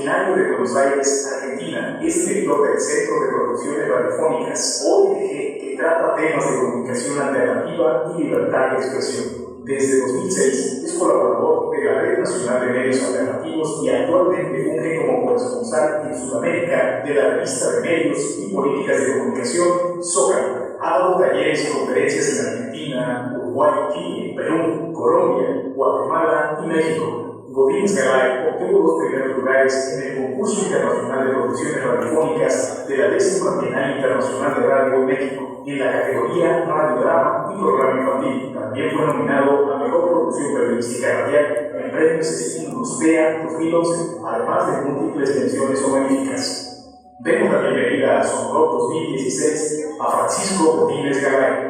originario de Buenos Aires, Argentina, es director del Centro de Producciones Radiofónicas, ONG, que trata temas de comunicación alternativa y libertad de expresión. Desde 2006 es colaborador de la Red Nacional de Medios Alternativos y actualmente funge como corresponsal en Sudamérica de la revista de Medios y Políticas de Comunicación, Zócalo. Ha dado talleres y conferencias en Argentina, Uruguay, Chile, Perú, Colombia, Guatemala y México. Godínez Garay obtuvo 2 primeros lugares en el Concurso Internacional de Producciones Radiofónicas de la 10ª Bienal Internacional de Radio México en la categoría Radiodrama y Programa Infantil. También fue nominado a Mejor Producción Periodística Radial en premios distintos TEA 2011, además de múltiples menciones honoríficas. Demos la bienvenida a Sonoro 2016 a Francisco Godínez Garay.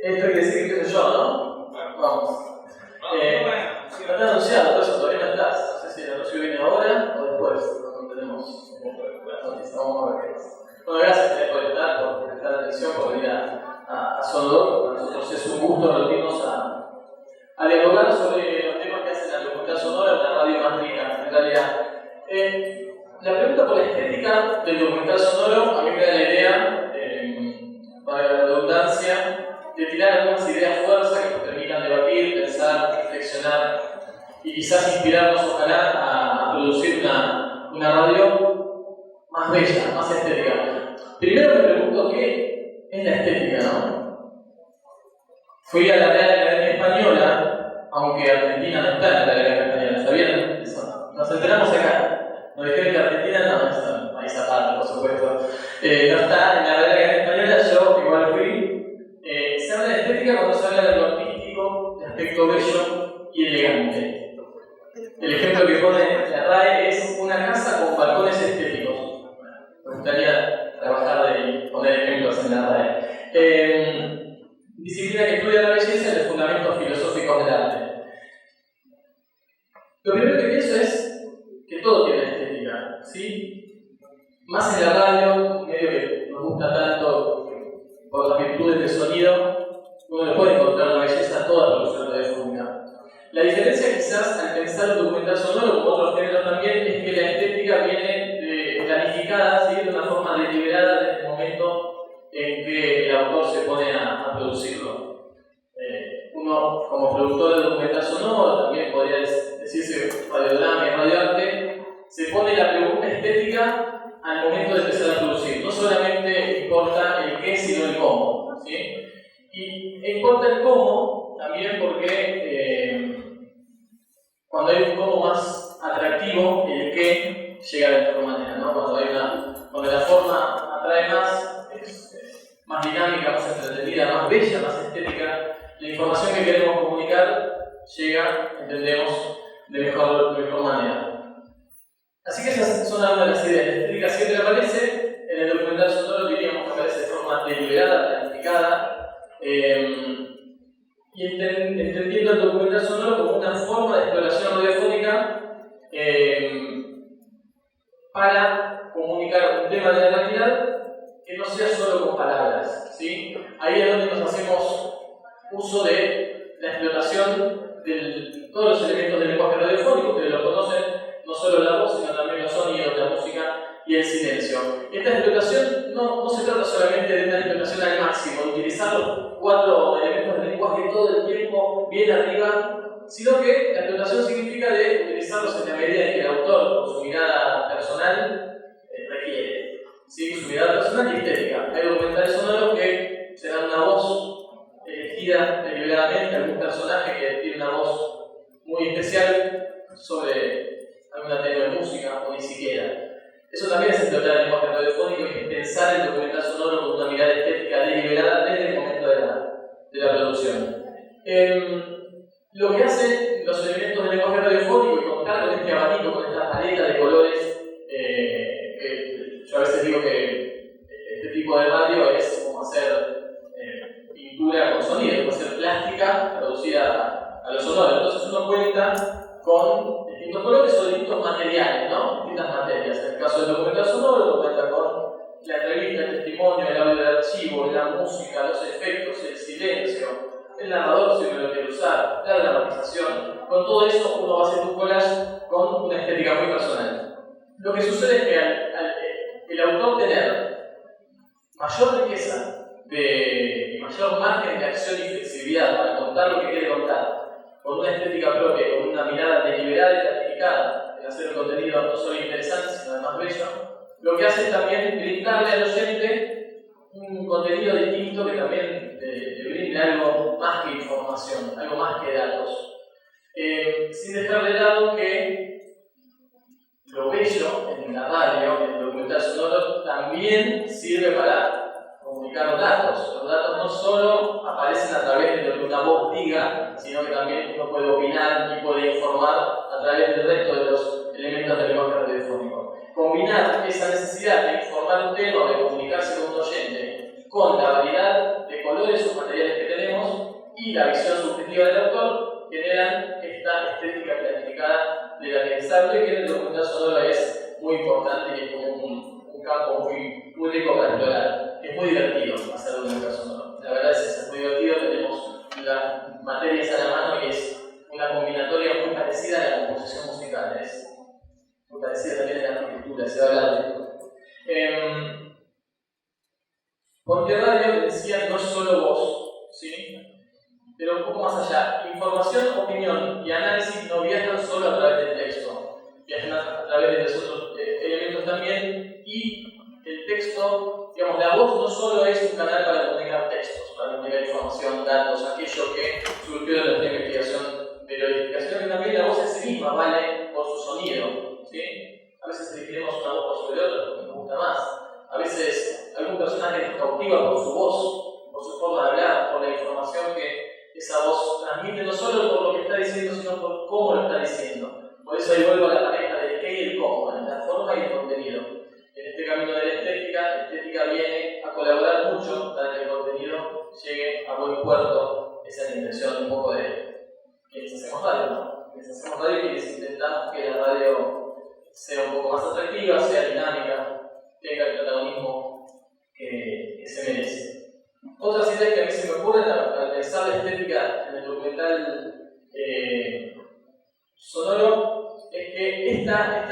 Esto quiere decir que soy yo, ¿no? Vamos. No te he anunciado, por eso todavía no estás. No sé si el anuncio viene ahora o después. No tenemos noticias. Vamos a ver qué pasa. Bueno, gracias por estar, por prestar atención, por venir a Sonoro. Para nosotros es un gusto reunirnos a dialogar sobre los temas que hacen la Locutora Sonora, una radio más rica, en realidad. La pregunta por la estética del documental sonoro, a mí me da la idea, para la redundancia, de tirar algunas ideas fuerza que nos permitan debatir, pensar, reflexionar y quizás inspirarnos, ojalá, a producir una radio más bella, más estética. Primero me pregunto qué es la estética, ¿no? Fui a la Real Academia Española, aunque Argentina no está en la Real Academia Española, ¿sabían eso? Nos enteramos acá. Nos dijeron que Argentina no está, ahí Zapata, por supuesto, no está en la Real Academia Española, yo igual fui. Se habla de estética cuando se habla de lo artístico, de aspecto bello y elegante. El ejemplo que pone la RAE es una casa con balcones estéticos. Me gustaría trabajar y poner ejemplos en la RAE. Disciplina que estudia la belleza y los fundamentos filosóficos del arte. Lo primero que pienso es que todo tiene estética, ¿sí? Más en la radio, medio que nos gusta tanto por las virtudes del sonido, uno le puede encontrar la belleza a toda producción radiofónica. La diferencia quizás al pensar un documental sonoro, como otros géneros también, es que la estética viene planificada, ¿sí? De una forma deliberada desde el momento en que el autor se pone a producirlo. Uno, como productor de documental sonoro, también podría decirse radiodrama y radioarte, se pone la pregunta estética al momento de empezar a producir. No solamente importa el qué, sino el cómo, ¿sí? Y importa el cómo también porque cuando hay un cómo más atractivo, el qué llega de mejor manera, ¿no? Cuando la forma atrae más, es más dinámica, más entretenida, más bella, más estética, la información que queremos comunicar llega, entendemos, de mejor manera. Así que esas son algunas de las ideas. La estética siempre aparece, en el documental sonoro diríamos que aparece de forma deliberada, planificada, y entendiendo el documental sonoro como una forma de exploración radiofónica para comunicar un tema de la realidad que no sea solo con palabras, ¿sí? Ahí es donde nos hacemos uso de la explotación de todos los elementos del lenguaje radiofónico, que lo conocen, no solo la voz, sino también los sonidos, la música y el silencio. Esta explotación no se trata solamente de una explotación al máximo, de utilizar los 4 elementos del lenguaje todo el tiempo bien arriba, sino que la explotación significa de utilizarlos en la medida en que el autor, con su mirada personal, requiere. ¿Sí? Su mirada personal y estética. Hay documentales sonoros que se dan una voz elegida deliberadamente, algún personaje que tiene una voz muy especial sobre alguna tema de música o ni siquiera. Eso también es explotar el lenguaje radiofónico y es pensar el documental sonoro con una mirada estética deliberada desde el momento de la producción. Lo que hacen los elementos del lenguaje radiofónico y contar con este abanico, con esta paleta de colores, que yo a veces digo que este tipo de radio es como hacer pintura con sonido, como hacer plástica traducida a lo sonoro. Entonces uno cuenta con distintos colores o distintos materiales, ¿no? Distintas materias. En el caso del documental sonoro, cuenta con la entrevista, el testimonio, el audio de archivo, la música, los efectos, el silencio, el narrador si uno lo quiere usar, la dramatización. Con todo eso uno va a hacer un collage con una estética muy personal. Lo que sucede es que al el autor tener mayor riqueza y mayor margen de acción y flexibilidad para contar lo que quiere contar, con una estética propia, con una mirada deliberada y planificada en hacer un contenido no solo interesante, sino además bello, lo que hace es también brindarle al oyente un contenido distinto que también le brinde algo más que información, algo más que datos. Sin dejar de lado que lo bello en la radio, en el documental sonoro, también sirve para comunicar los datos. Los datos no solo aparecen a través de lo que una voz diga, sino que también uno puede opinar y puede informar a través del resto de los elementos del lenguaje radiofónico. Combinar esa necesidad de informar un tema o de comunicarse con un oyente con la variedad de colores o materiales que tenemos y la visión subjetiva del autor generan esta estética planificada de la que se habla, que en el documental sonoro es muy importante y es como un campo muy rico para explorar. Es muy divertido hacer documental sonoro. La verdad es eso, es muy divertido, tenemos las materias a la mano y es una combinatoria muy parecida a la composición musical. Es muy parecida también a la arquitectura, se va a hablar de esto. Porque radio, decía, no es solo voz, ¿sí? Pero un poco más allá. Información, opinión y análisis no viajan solo a través del texto, viajan a través de los otros elementos también, y el texto, digamos, la voz no solo es un canal para comunicar textos, para comunicar información, datos, aquello que surgió de nuestra investigación periodística, sino que también la voz en sí misma vale por su sonido, ¿sí? A veces elegiremos una voz por sobre otra porque nos gusta más. A veces algún personaje nos cautiva por su voz, por su forma de hablar, por la información que esa voz transmite, no solo por lo que está diciendo, sino por cómo lo está diciendo. Por eso ahí vuelvo a la pareja del qué y el cómo, en la forma y el contenido. En este camino de la estética viene a colaborar mucho para que el contenido llegue a buen puerto. Esa es la intención un poco de quienes hacemos radio, ¿no? Quienes hacemos radio y quienes intentamos que la radio sea un poco más atractiva, sea dinámica, tenga el protagonismo que se merece. Otras ideas que a mí se me ocurren al pensar la estética en el documental sonoro es que esta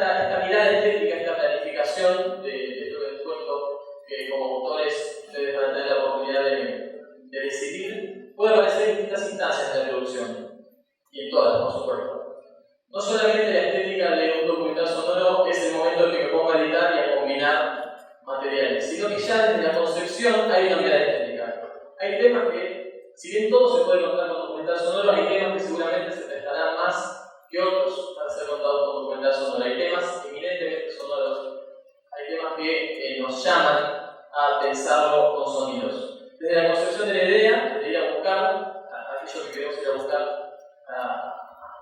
mirada estética, esta planificación de esto que les cuento, que como autores ustedes van a tener la oportunidad de decidir, puede aparecer en distintas instancias de la producción, y en todas, por supuesto. No solamente la estética de un documental sonoro es el momento en que me pongo a editar y a combinar materiales, sino que ya desde la concepción hay una mirada estética. Hay temas que, si bien todo se puede contar con documental sonoro, hay temas que seguramente se prestarán más que otros para ser contados con documental sonoro. Hay temas eminentemente sonoros, hay temas que nos llaman a pensarlo con sonidos. Desde la concepción de la idea, desde ir a buscar aquello que queremos ir a buscar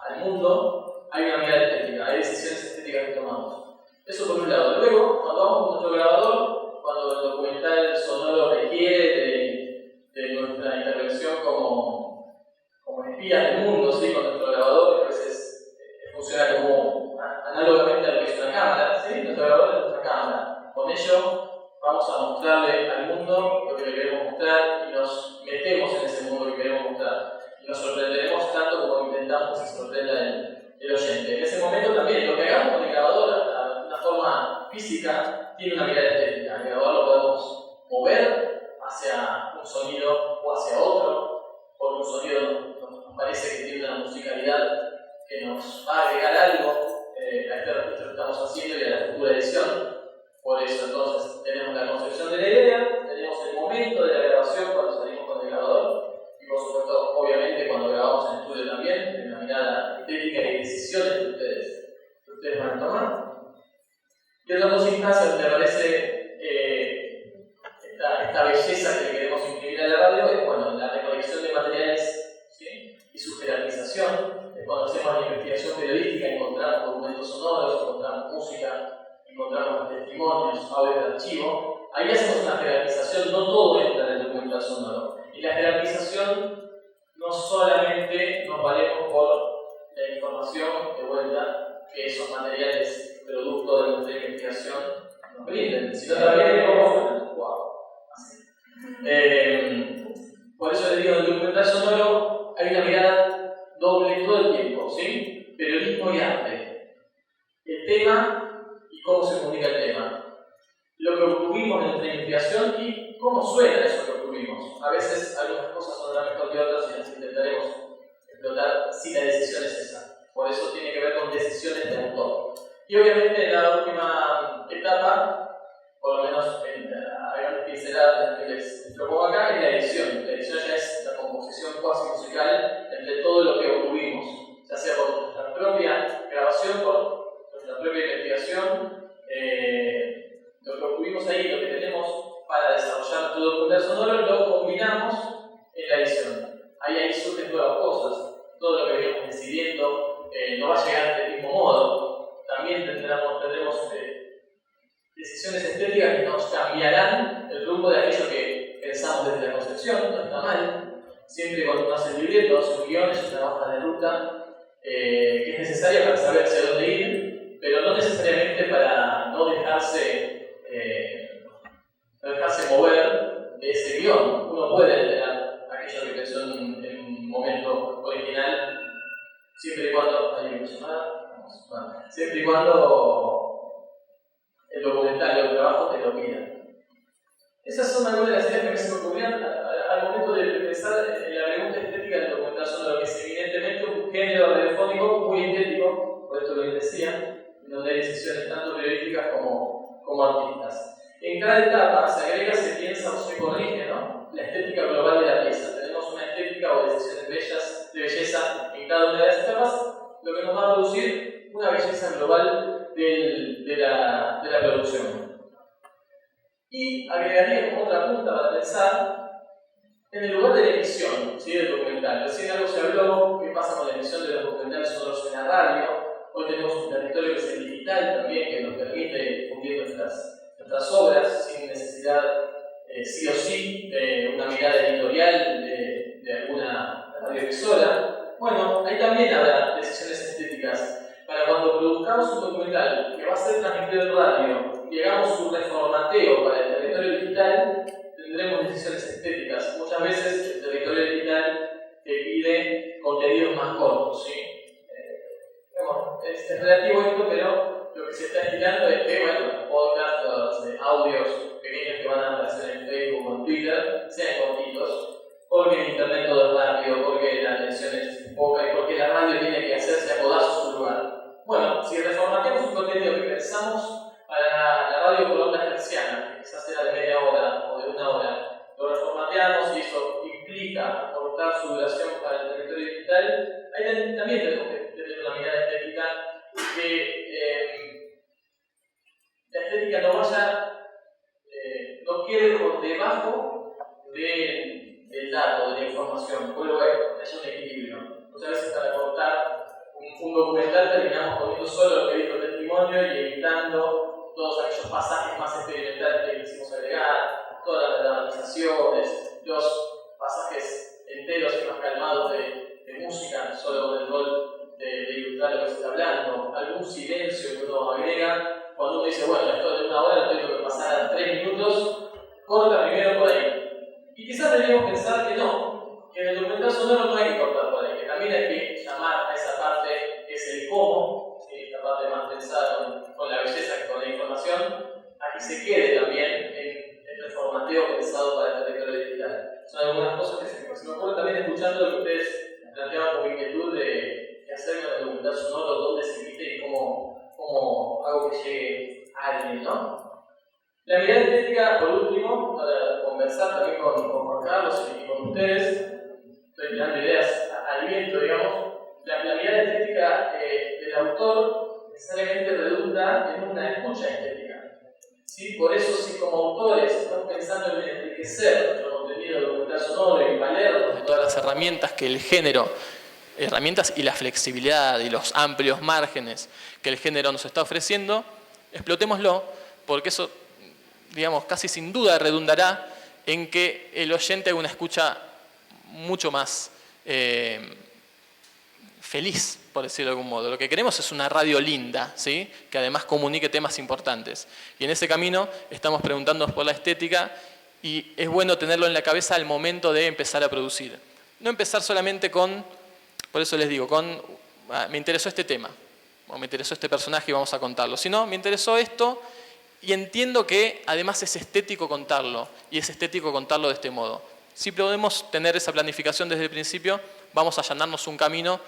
al mundo, hay una mirada estética, hay decisiones estéticas que tomamos. Eso por un lado. Luego, cuando vamos con nuestro grabador, cuando el documental sonoro requiere de nuestra intervención como espías del mundo, ¿sí? Con nuestro grabador, que a veces funciona como análogamente a lo que es una cámara, ¿sí? Nuestro grabador es nuestra cámara. Con ello vamos a mostrarle al mundo lo que le queremos mostrar y nos metemos en ese mundo que queremos mostrar. Y nos sorprenderemos tanto como intentamos que se sorprenda el oyente. En ese momento también, lo que hagamos con el grabador, de una forma física, tiene una mirada estética. El grabador lo podemos mover hacia un sonido o hacia otro, por un sonido nos parece que tiene una musicalidad que nos va a agregar algo a este registro que estamos haciendo y a la futura edición. Por eso entonces tenemos la concepción de la idea, tenemos el momento de la grabación cuando salimos con el grabador y por supuesto, obviamente, cuando grabamos en estudio también, en la mirada estética y decisiones que ustedes van a tomar. Y otras dos instancias me parece esta belleza que le queremos imprimir a la radio es la recolección de materiales, ¿sí? Y su jerarquización. Cuando hacemos la investigación periodística encontramos documentos sonoros, encontramos música, encontramos testimonios, audios de archivo. Ahí hacemos una jerarquización, no todo entra en el documental sonoro. Y la jerarquización no solamente nos valemos por la información de vuelta que esos materiales producto de nuestra investigación nos brinden. Si no te va bien, ¿cómo suena? ¡Wow! Así. Por eso les digo, en el documental sonoro hay una mirada doble todo el tiempo, ¿sí? Periodismo y arte. El tema y cómo se comunica el tema. Lo que obtuvimos en nuestra investigación y cómo suena eso que obtuvimos. A veces algunas cosas sonarán mejor que otras y las intentaremos explotar si la decisión es esa. Por eso tiene que ver con decisiones de autor. Y obviamente en la última etapa, por lo menos hay una pincelada que les propongo acá, es la edición. La edición ya es la composición cuasi musical entre todo lo que obtuvimos, ya sea por nuestra propia grabación, por nuestra propia investigación, lo que obtuvimos ahí, lo que tenemos para desarrollar todo el documental sonoro, lo combinamos en la edición. Ahí surgen nuevas cosas, todo lo que venimos decidiendo no va a llegar del mismo modo. También tendremos decisiones estéticas que nos cambiarán el rumbo de aquello que pensamos desde la concepción, no está mal. Siempre cuando uno hace el libreto, hace un guión, es una hoja de ruta que es necesaria para saber hacia dónde ir, pero no necesariamente para no dejarse mover de ese guión. Uno puede alterar aquello que pensó en un momento original, siempre y cuando el documentario, el trabajo te lo pida. Esas son algunas de las ideas que me se me ocurrían al momento de pensar en la pregunta estética del documental sonoro, que es evidentemente un género radiofónico muy estético, por esto lo que decía, donde hay decisiones tanto periodísticas como artísticas. En cada etapa se agrega, se piensa o se corrige, ¿no?, la estética global de la pieza. Tenemos una estética o decisiones de belleza en cada una de las etapas, lo que nos va a producir una belleza global de la producción. Y agregaría como otra punta para pensar en el lugar de la emisión, ¿sí?, del documental. Recién algo se habló, qué pasa con la emisión de los documentales sonoros en la radio. Hoy tenemos un territorio que es el digital también, que nos permite difundir nuestras obras sin necesidad, sí o sí, de una mirada editorial de alguna radioemisora. Bueno, ahí también habrá decisiones estéticas. Para cuando produzcamos un documental que va a ser transmitido en radio y hagamos un reformateo para el territorio digital, tendremos decisiones estéticas. Muchas veces el territorio digital te pide contenidos más cortos, ¿sí? Es relativo esto, pero lo que se está estirando es que, bueno, los podcasts, los audios pequeños que van a aparecer en Facebook o en Twitter sean cortitos, porque el internet todo es rápido, porque la atención es poca y porque la radio tiene que hacerse a codazos su lugar. Bueno, si reformateamos un contenido que pensamos para la radio por onda hertziana, que quizás era de media hora o de una hora, lo reformateamos y eso implica cortar su duración para el territorio digital, ahí también tenemos que tener una mirada estética que la estética no quede por debajo del dato, de la información, vuelvo a que haya un equilibrio. Muchas veces para cortar un documental terminamos poniendo solo lo que dijo el testimonio y evitando todos aquellos pasajes más experimentales que quisimos agregar, todas las dramatizaciones, los pasajes enteros y más calmados de música, solo con el rol de ilustrar lo que se está hablando, algún silencio que uno agrega. Cuando uno dice, bueno, esto de una hora lo tengo que pasar a 3 minutos, corta primero por ahí. Y quizás deberíamos pensar que no, que en el documental sonoro no hay que cortar por ahí, que también hay que llamar a esa parte que es el cómo, ¿sí?, esta parte más pensada con la belleza que con la información, a que se quede también en el formateo pensado para el territorio digital. Son algunas cosas que se me ocurren también escuchando lo que ustedes planteaban como inquietud de hacer con el documental sonoro, dónde se emite y cómo hago que llegue a alguien, ¿no? La mirada estética, por último, para conversar también con Juan Carlos y con ustedes, estoy tirando ideas al viento, digamos. La mirada estética del autor necesariamente redunda en una escucha estética, ¿sí? Por eso, si como autores estamos pensando en enriquecer nuestro contenido documental sonoro y valernos de todas las herramientas que el género, herramientas y la flexibilidad y los amplios márgenes que el género nos está ofreciendo, explotémoslo, porque eso, digamos, casi sin duda redundará en que el oyente haga una escucha mucho más feliz, por decirlo de algún modo. Lo que queremos es una radio linda, ¿sí? Que además comunique temas importantes. Y en ese camino estamos preguntándonos por la estética y es bueno tenerlo en la cabeza al momento de empezar a producir. No empezar solamente con, por eso les digo, me interesó este tema, o me interesó este personaje y vamos a contarlo. Sino, me interesó esto y entiendo que además es estético contarlo, y es estético contarlo de este modo. Si podemos tener esa planificación desde el principio, vamos a allanarnos un camino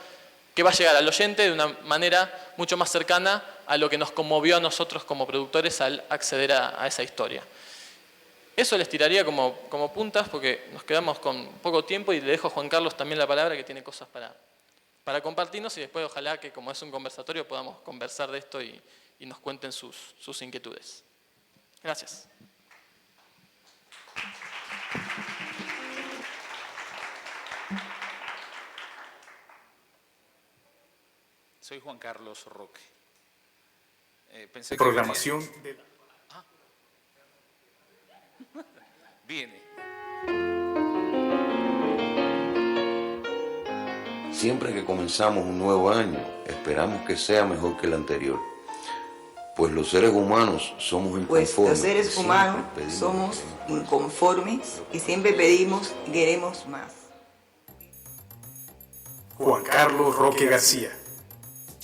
que va a llegar al oyente de una manera mucho más cercana a lo que nos conmovió a nosotros como productores al acceder a esa historia. Eso les tiraría como puntas porque nos quedamos con poco tiempo y le dejo a Juan Carlos también la palabra que tiene cosas para compartirnos y después ojalá que como es un conversatorio podamos conversar de esto y nos cuenten sus inquietudes. Gracias. Soy Juan Carlos Roque. Pensé que Programación de... viene. Siempre que comenzamos un nuevo año, esperamos que sea mejor que el anterior. Pues los seres humanos somos inconformes y siempre pedimos y queremos más. Juan Carlos Roque García.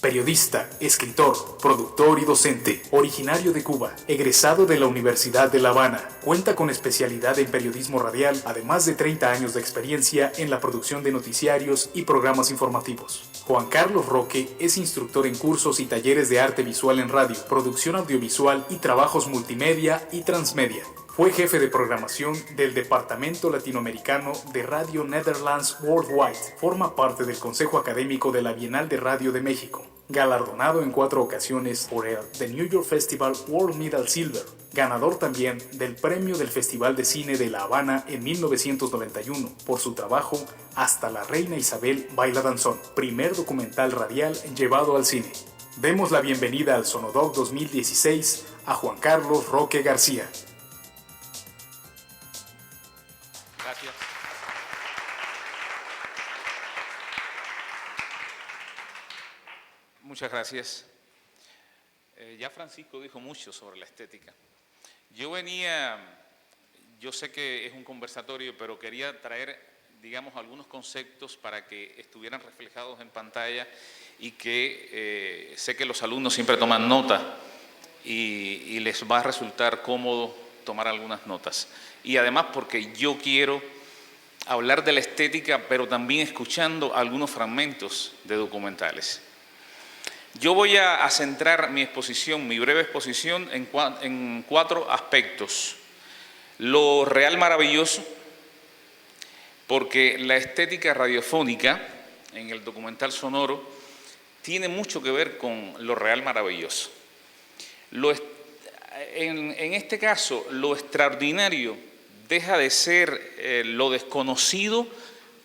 Periodista, escritor, productor y docente, originario de Cuba, egresado de la Universidad de La Habana, cuenta con especialidad en periodismo radial, además de 30 años de experiencia en la producción de noticiarios y programas informativos. Juan Carlos Roque es instructor en cursos y talleres de arte visual en radio, producción audiovisual y trabajos multimedia y transmedia. Fue jefe de programación del Departamento Latinoamericano de Radio Netherlands Worldwide. Forma parte del Consejo Académico de la Bienal de Radio de México. Galardonado en 4 ocasiones por el The New York Festival World Medal Silver. Ganador también del premio del Festival de Cine de La Habana en 1991 por su trabajo Hasta la Reina Isabel Baila Danzón, primer documental radial llevado al cine. Demos la bienvenida al Sonodoc 2016 a Juan Carlos Roque García. Gracias. Muchas gracias. Ya Francisco dijo mucho sobre la estética. Yo sé que es un conversatorio, pero quería traer, digamos, algunos conceptos para que estuvieran reflejados en pantalla y que sé que los alumnos siempre toman nota y les va a resultar cómodo tomar algunas notas. Y además porque yo quiero hablar de la estética, pero también escuchando algunos fragmentos de documentales. Yo voy a centrar mi exposición, mi breve exposición, en 4 aspectos. Lo real maravilloso, porque la estética radiofónica en el documental sonoro tiene mucho que ver con lo real maravilloso. En este caso, lo extraordinario deja de ser lo desconocido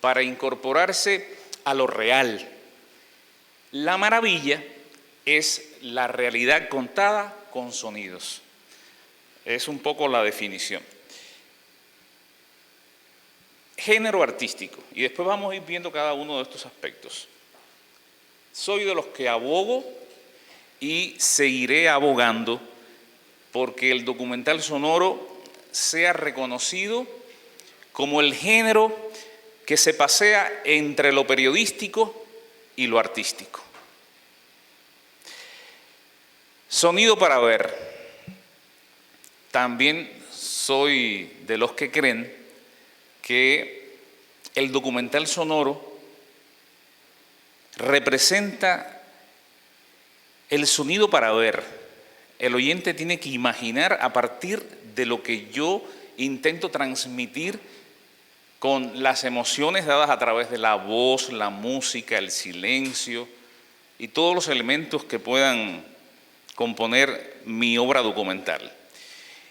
para incorporarse a lo real. La maravilla es la realidad contada con sonidos. Es un poco la definición. Género artístico. Y después vamos a ir viendo cada uno de estos aspectos. Soy de los que abogo y seguiré abogando porque el documental sonoro sea reconocido como el género que se pasea entre lo periodístico y lo artístico. Sonido para ver. También soy de los que creen que el documental sonoro representa el sonido para ver. El oyente tiene que imaginar a partir de lo que yo intento transmitir con las emociones dadas a través de la voz, la música, el silencio y todos los elementos que puedan componer mi obra documental.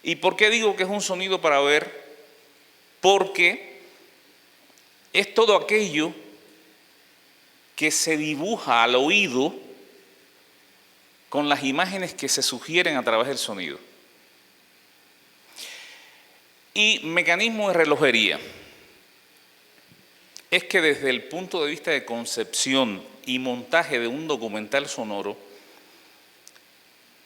¿Y por qué digo que es un sonido para ver? Porque es todo aquello que se dibuja al oído con las imágenes que se sugieren a través del sonido. Y mecanismo de relojería. es que desde el punto de vista de concepción y montaje de un documental sonoro,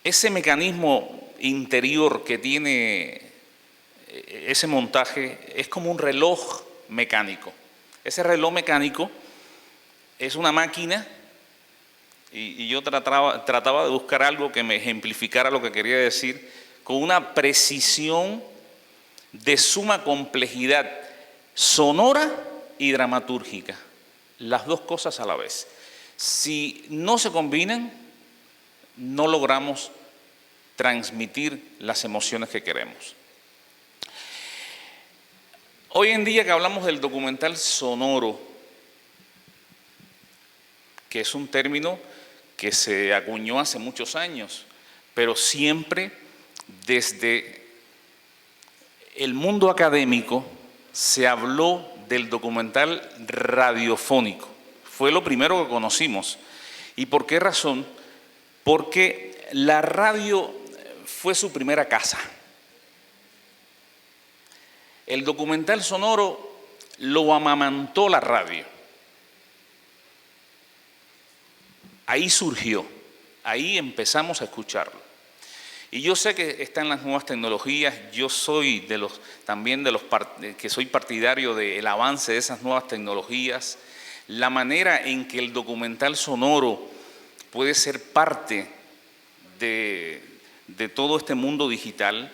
ese mecanismo interior que tiene ese montaje es como un reloj mecánico. Ese reloj mecánico es una máquina y yo trataba de buscar algo que me ejemplificara lo que quería decir con una precisión de suma complejidad sonora y dramatúrgica, las dos cosas a la vez. Si no se combinan, no logramos transmitir las emociones que queremos. Hoy en día que hablamos del documental sonoro, que es un término que se acuñó hace muchos años, pero siempre desde el mundo académico se habló del documental radiofónico. Fue lo primero que conocimos. ¿Y por qué razón? Porque la radio fue su primera casa. El documental sonoro lo amamantó la radio. Ahí surgió, ahí empezamos a escucharlo. Y yo sé que están las nuevas tecnologías, yo soy también de los que soy partidario del avance de esas nuevas tecnologías, la manera en que el documental sonoro puede ser parte de todo este mundo digital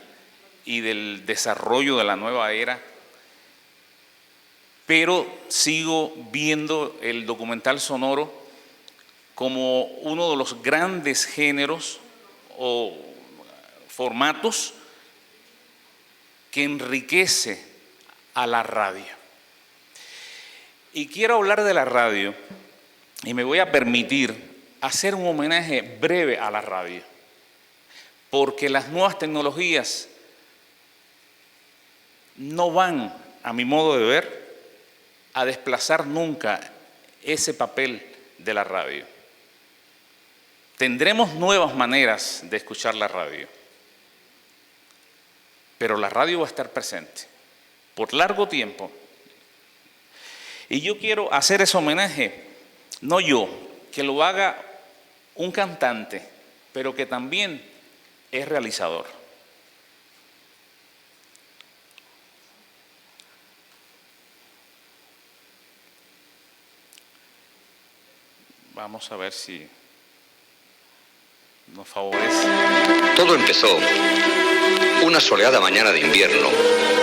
y del desarrollo de la nueva era, pero sigo viendo el documental sonoro como uno de los grandes géneros o formatos que enriquece a la radio. Y quiero hablar de la radio y me voy a permitir hacer un homenaje breve a la radio, porque las nuevas tecnologías no van, a mi modo de ver, a desplazar nunca ese papel de la radio. Tendremos nuevas maneras de escuchar la radio, pero la radio va a estar presente por largo tiempo. Y yo quiero hacer ese homenaje, no yo, que lo haga un cantante, pero que también es realizador. Vamos a ver si nos favorece. Todo empezó una soleada mañana de invierno,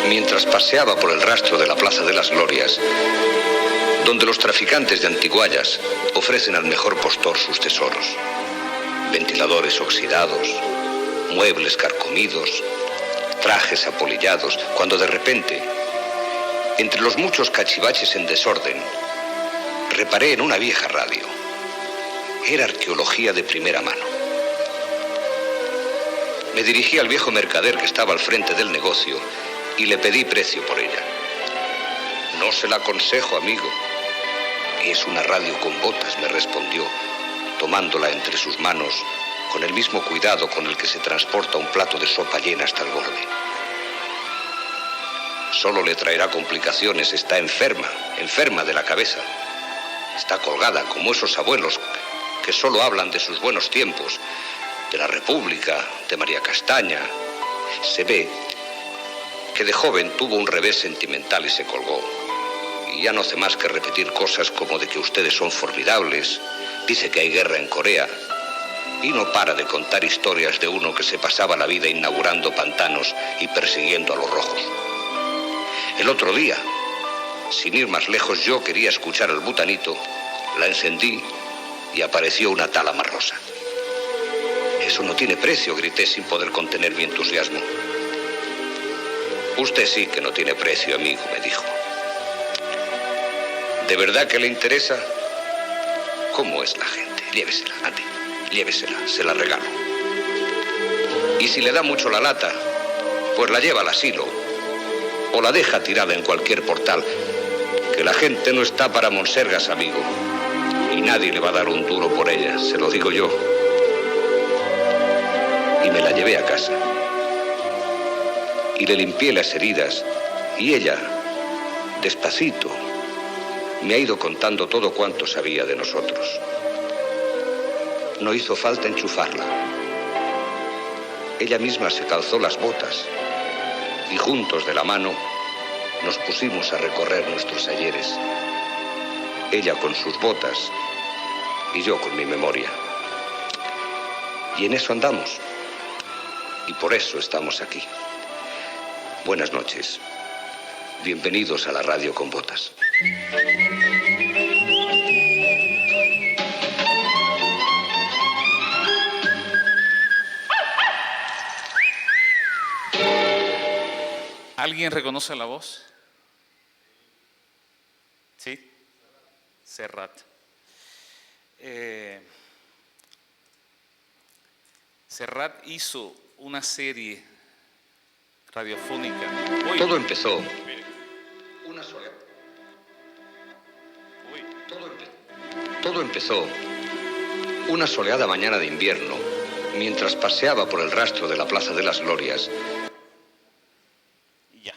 mientras paseaba por el rastro de la Plaza de las Glorias, donde los traficantes de antiguallas ofrecen al mejor postor sus tesoros. Ventiladores oxidados, muebles carcomidos, trajes apolillados, cuando de repente, entre los muchos cachivaches en desorden, reparé en una vieja radio. Era arqueología de primera mano. Me dirigí al viejo mercader que estaba al frente del negocio y le pedí precio por ella. No se la aconsejo, amigo. Es una radio con botas, me respondió, tomándola entre sus manos con el mismo cuidado con el que se transporta un plato de sopa llena hasta el borde. Solo le traerá complicaciones, está enferma de la cabeza. Está colgada como esos abuelos que solo hablan de sus buenos tiempos, de la República, de María Castaña. Se ve que de joven tuvo un revés sentimental y se colgó. Y ya no hace más que repetir cosas como de que ustedes son formidables, dice que hay guerra en Corea, y no para de contar historias de uno que se pasaba la vida inaugurando pantanos y persiguiendo a los rojos. El otro día, sin ir más lejos, yo quería escuchar al butanito, la encendí y apareció una tálama rosa. Eso no tiene precio, grité sin poder contener mi entusiasmo. Usted sí que no tiene precio, amigo, me dijo. ¿De verdad que le interesa? ¿Cómo es la gente? Llévesela, ande, llévesela, se la regalo. Y si le da mucho la lata, pues la lleva al asilo o la deja tirada en cualquier portal, que la gente no está para monsergas, amigo, y nadie le va a dar un duro por ella, se lo digo yo. Y me la llevé a casa y le limpié las heridas y ella, despacito, me ha ido contando todo cuanto sabía de nosotros. No hizo falta enchufarla. Ella misma se calzó las botas y juntos de la mano nos pusimos a recorrer nuestros ayeres. Ella con sus botas y yo con mi memoria. Y en eso andamos. Y por eso estamos aquí. Buenas noches. Bienvenidos a la radio con botas. ¿Alguien reconoce la voz? ¿Sí? Serrat. Serrat hizo una serie radiofónica. Todo empezó. Todo empezó una soleada mañana de invierno, mientras paseaba por el rastro de la Plaza de las Glorias. Ya.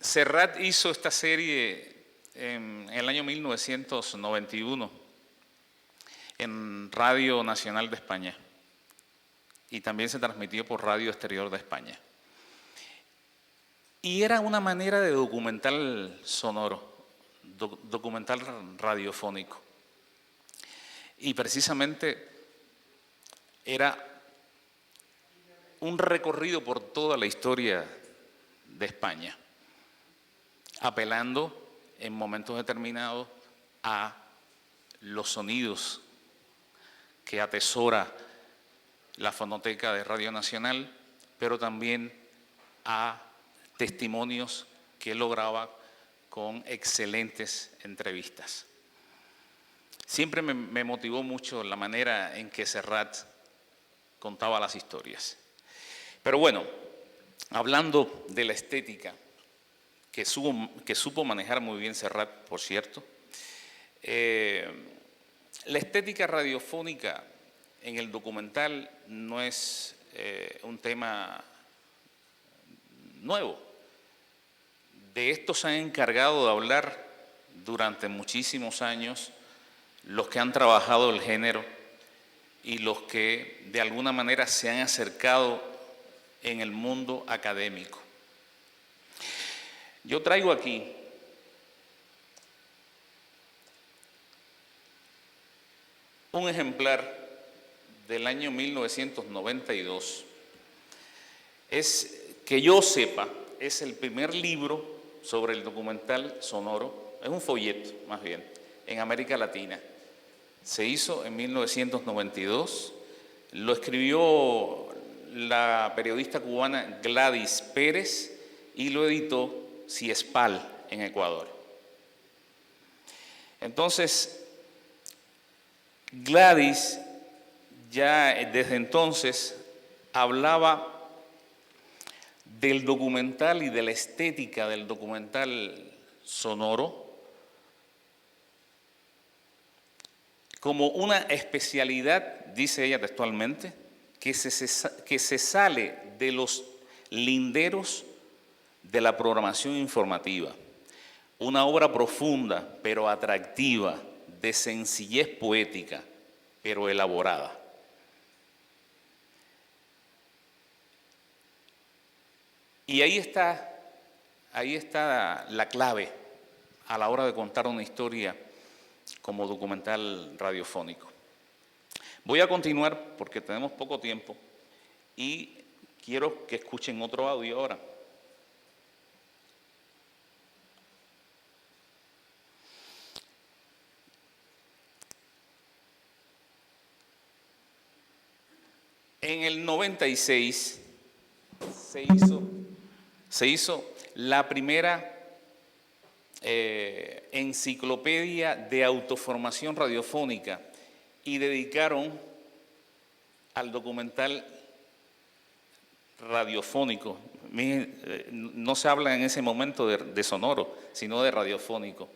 Serrat hizo esta serie en el año 1991 en Radio Nacional de España y también se transmitió por Radio Exterior de España. Y era una manera de documental sonoro, documental radiofónico. Y precisamente era un recorrido por toda la historia de España, apelando en momentos determinados a los sonidos que atesora la fonoteca de Radio Nacional, pero también a testimonios que lograba con excelentes entrevistas. Siempre me motivó mucho la manera en que Serrat contaba las historias. Pero bueno, hablando de la estética, que supo manejar muy bien Serrat, por cierto, la estética radiofónica en el documental no es un tema nuevo. De esto se han encargado de hablar durante muchísimos años los que han trabajado el género y los que de alguna manera se han acercado en el mundo académico. Yo traigo aquí un ejemplar del año 1992. Que yo sepa, es el primer libro sobre el documental sonoro, es un folleto más bien, en América Latina. Se hizo en 1992, lo escribió la periodista cubana Gladys Pérez y lo editó Ciespal en Ecuador. Entonces, Gladys ya desde entonces hablaba del documental y de la estética del documental sonoro como una especialidad, dice ella textualmente, que se sale de los linderos de la programación informativa. Una obra profunda, pero atractiva, de sencillez poética, pero elaborada. Y ahí está la clave a la hora de contar una historia como documental radiofónico. Voy a continuar porque tenemos poco tiempo y quiero que escuchen otro audio ahora. En el 96 se hizo la primera enciclopedia de autoformación radiofónica y dedicaron al documental radiofónico. No se habla en ese momento de sonoro, sino de radiofónico.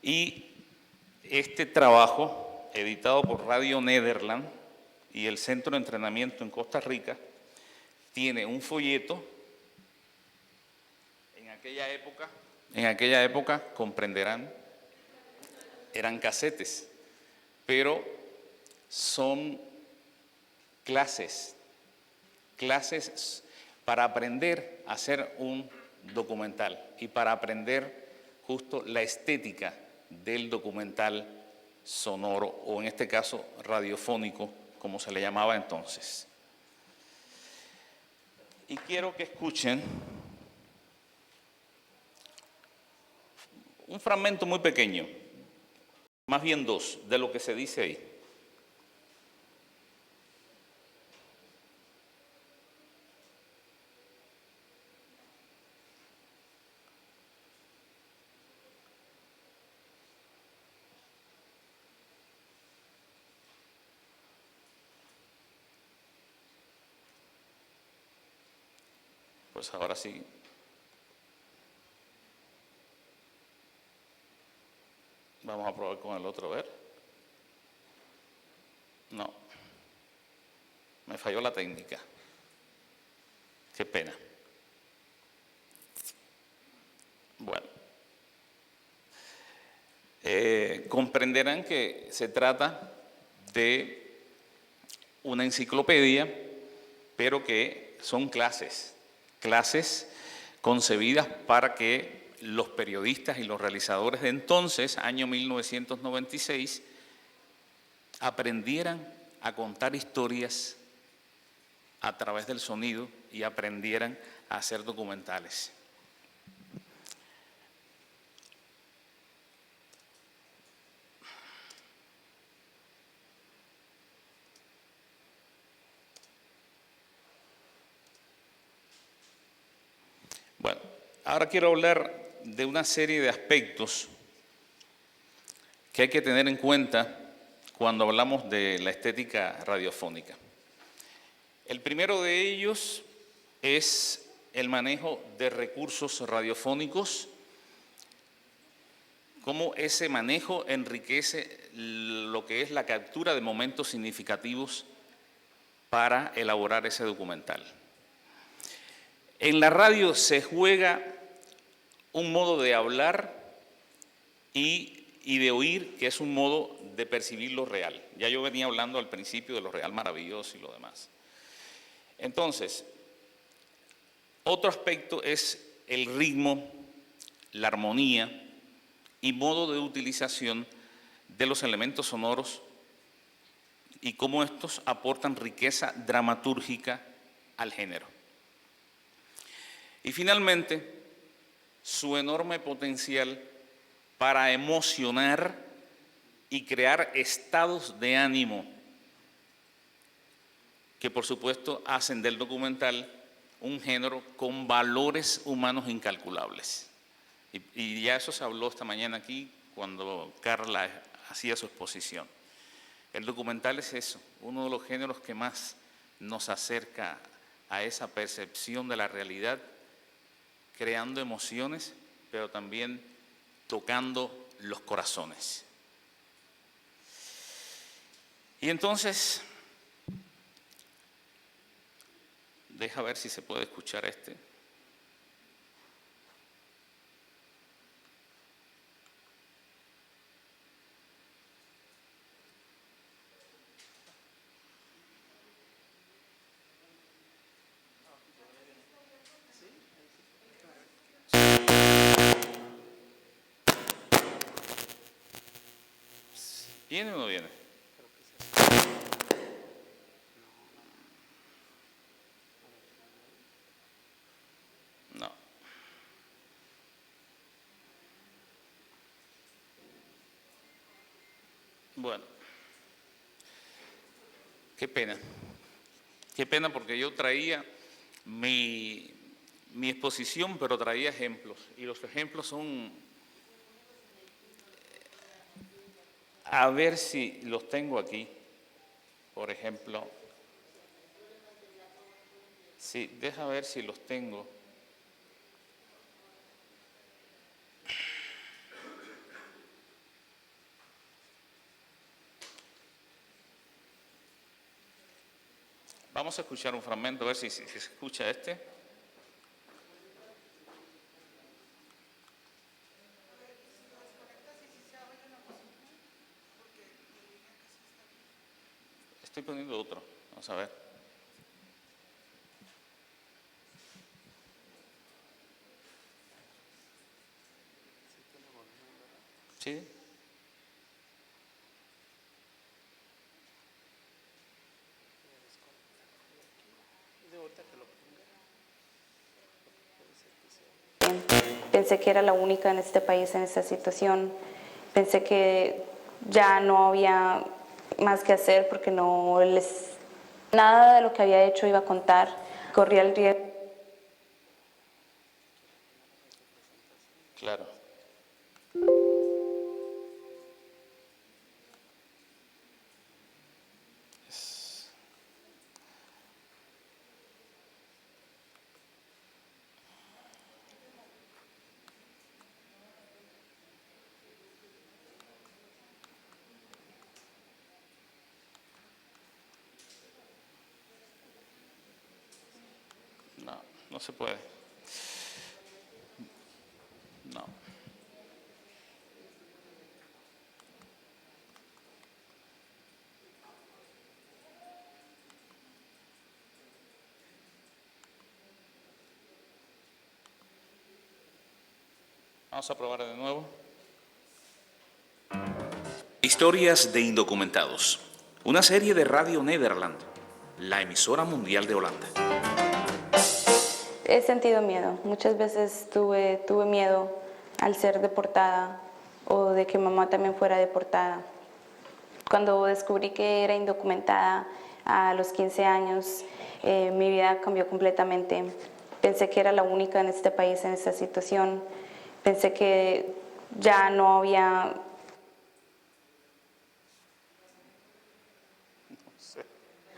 Y este trabajo, editado por Radio Nederland y el Centro de Entrenamiento en Costa Rica, tiene un folleto En aquella época, comprenderán, eran casetes, pero son clases para aprender a hacer un documental y para aprender justo la estética del documental sonoro, o en este caso radiofónico, como se le llamaba entonces. Y quiero que escuchen un fragmento muy pequeño, más bien dos, de lo que se dice ahí. Pues ahora sí. Vamos a probar con el otro, a ver. No. Me falló la técnica. Qué pena. Bueno. Comprenderán que se trata de una enciclopedia, pero que son clases concebidas para que los periodistas y los realizadores de entonces, año 1996, aprendieran a contar historias a través del sonido y aprendieran a hacer documentales. Bueno, ahora quiero hablar de una serie de aspectos que hay que tener en cuenta cuando hablamos de la estética radiofónica. El primero de ellos es el manejo de recursos radiofónicos, cómo ese manejo enriquece lo que es la captura de momentos significativos para elaborar ese documental. En la radio se juega un modo de hablar y de oír, que es un modo de percibir lo real. Ya yo venía hablando al principio de lo real maravilloso y lo demás. Entonces, otro aspecto es el ritmo, la armonía y modo de utilización de los elementos sonoros y cómo estos aportan riqueza dramatúrgica al género. Y finalmente, su enorme potencial para emocionar y crear estados de ánimo que por supuesto hacen del documental un género con valores humanos incalculables. Y ya eso se habló esta mañana aquí cuando Carla hacía su exposición. El documental es eso, uno de los géneros que más nos acerca a esa percepción de la realidad, creando emociones, pero también tocando los corazones. Y entonces, deja ver si se puede escuchar este. ¿Viene o no viene? No. Bueno. Qué pena. Qué pena porque yo traía mi exposición, pero traía ejemplos. Y los ejemplos son... A ver si los tengo aquí. Por ejemplo. Sí, deja ver si los tengo. Vamos a escuchar un fragmento, a ver si se escucha este. Estoy poniendo otro. Vamos a ver. ¿Sí? Pensé que era la única en este país en esta situación. Pensé que ya no había más que hacer porque nada de lo que había hecho iba a contar. Corría el riesgo. Claro. No, no se puede. No. Vamos a probar de nuevo. Historias de Indocumentados, una serie de Radio Nederland, la emisora mundial de Holanda. He sentido miedo. Muchas veces tuve miedo al ser deportada o de que mamá también fuera deportada. Cuando descubrí que era indocumentada a los 15 años, mi vida cambió completamente. Pensé que era la única en este país en esta situación. Pensé que ya no había...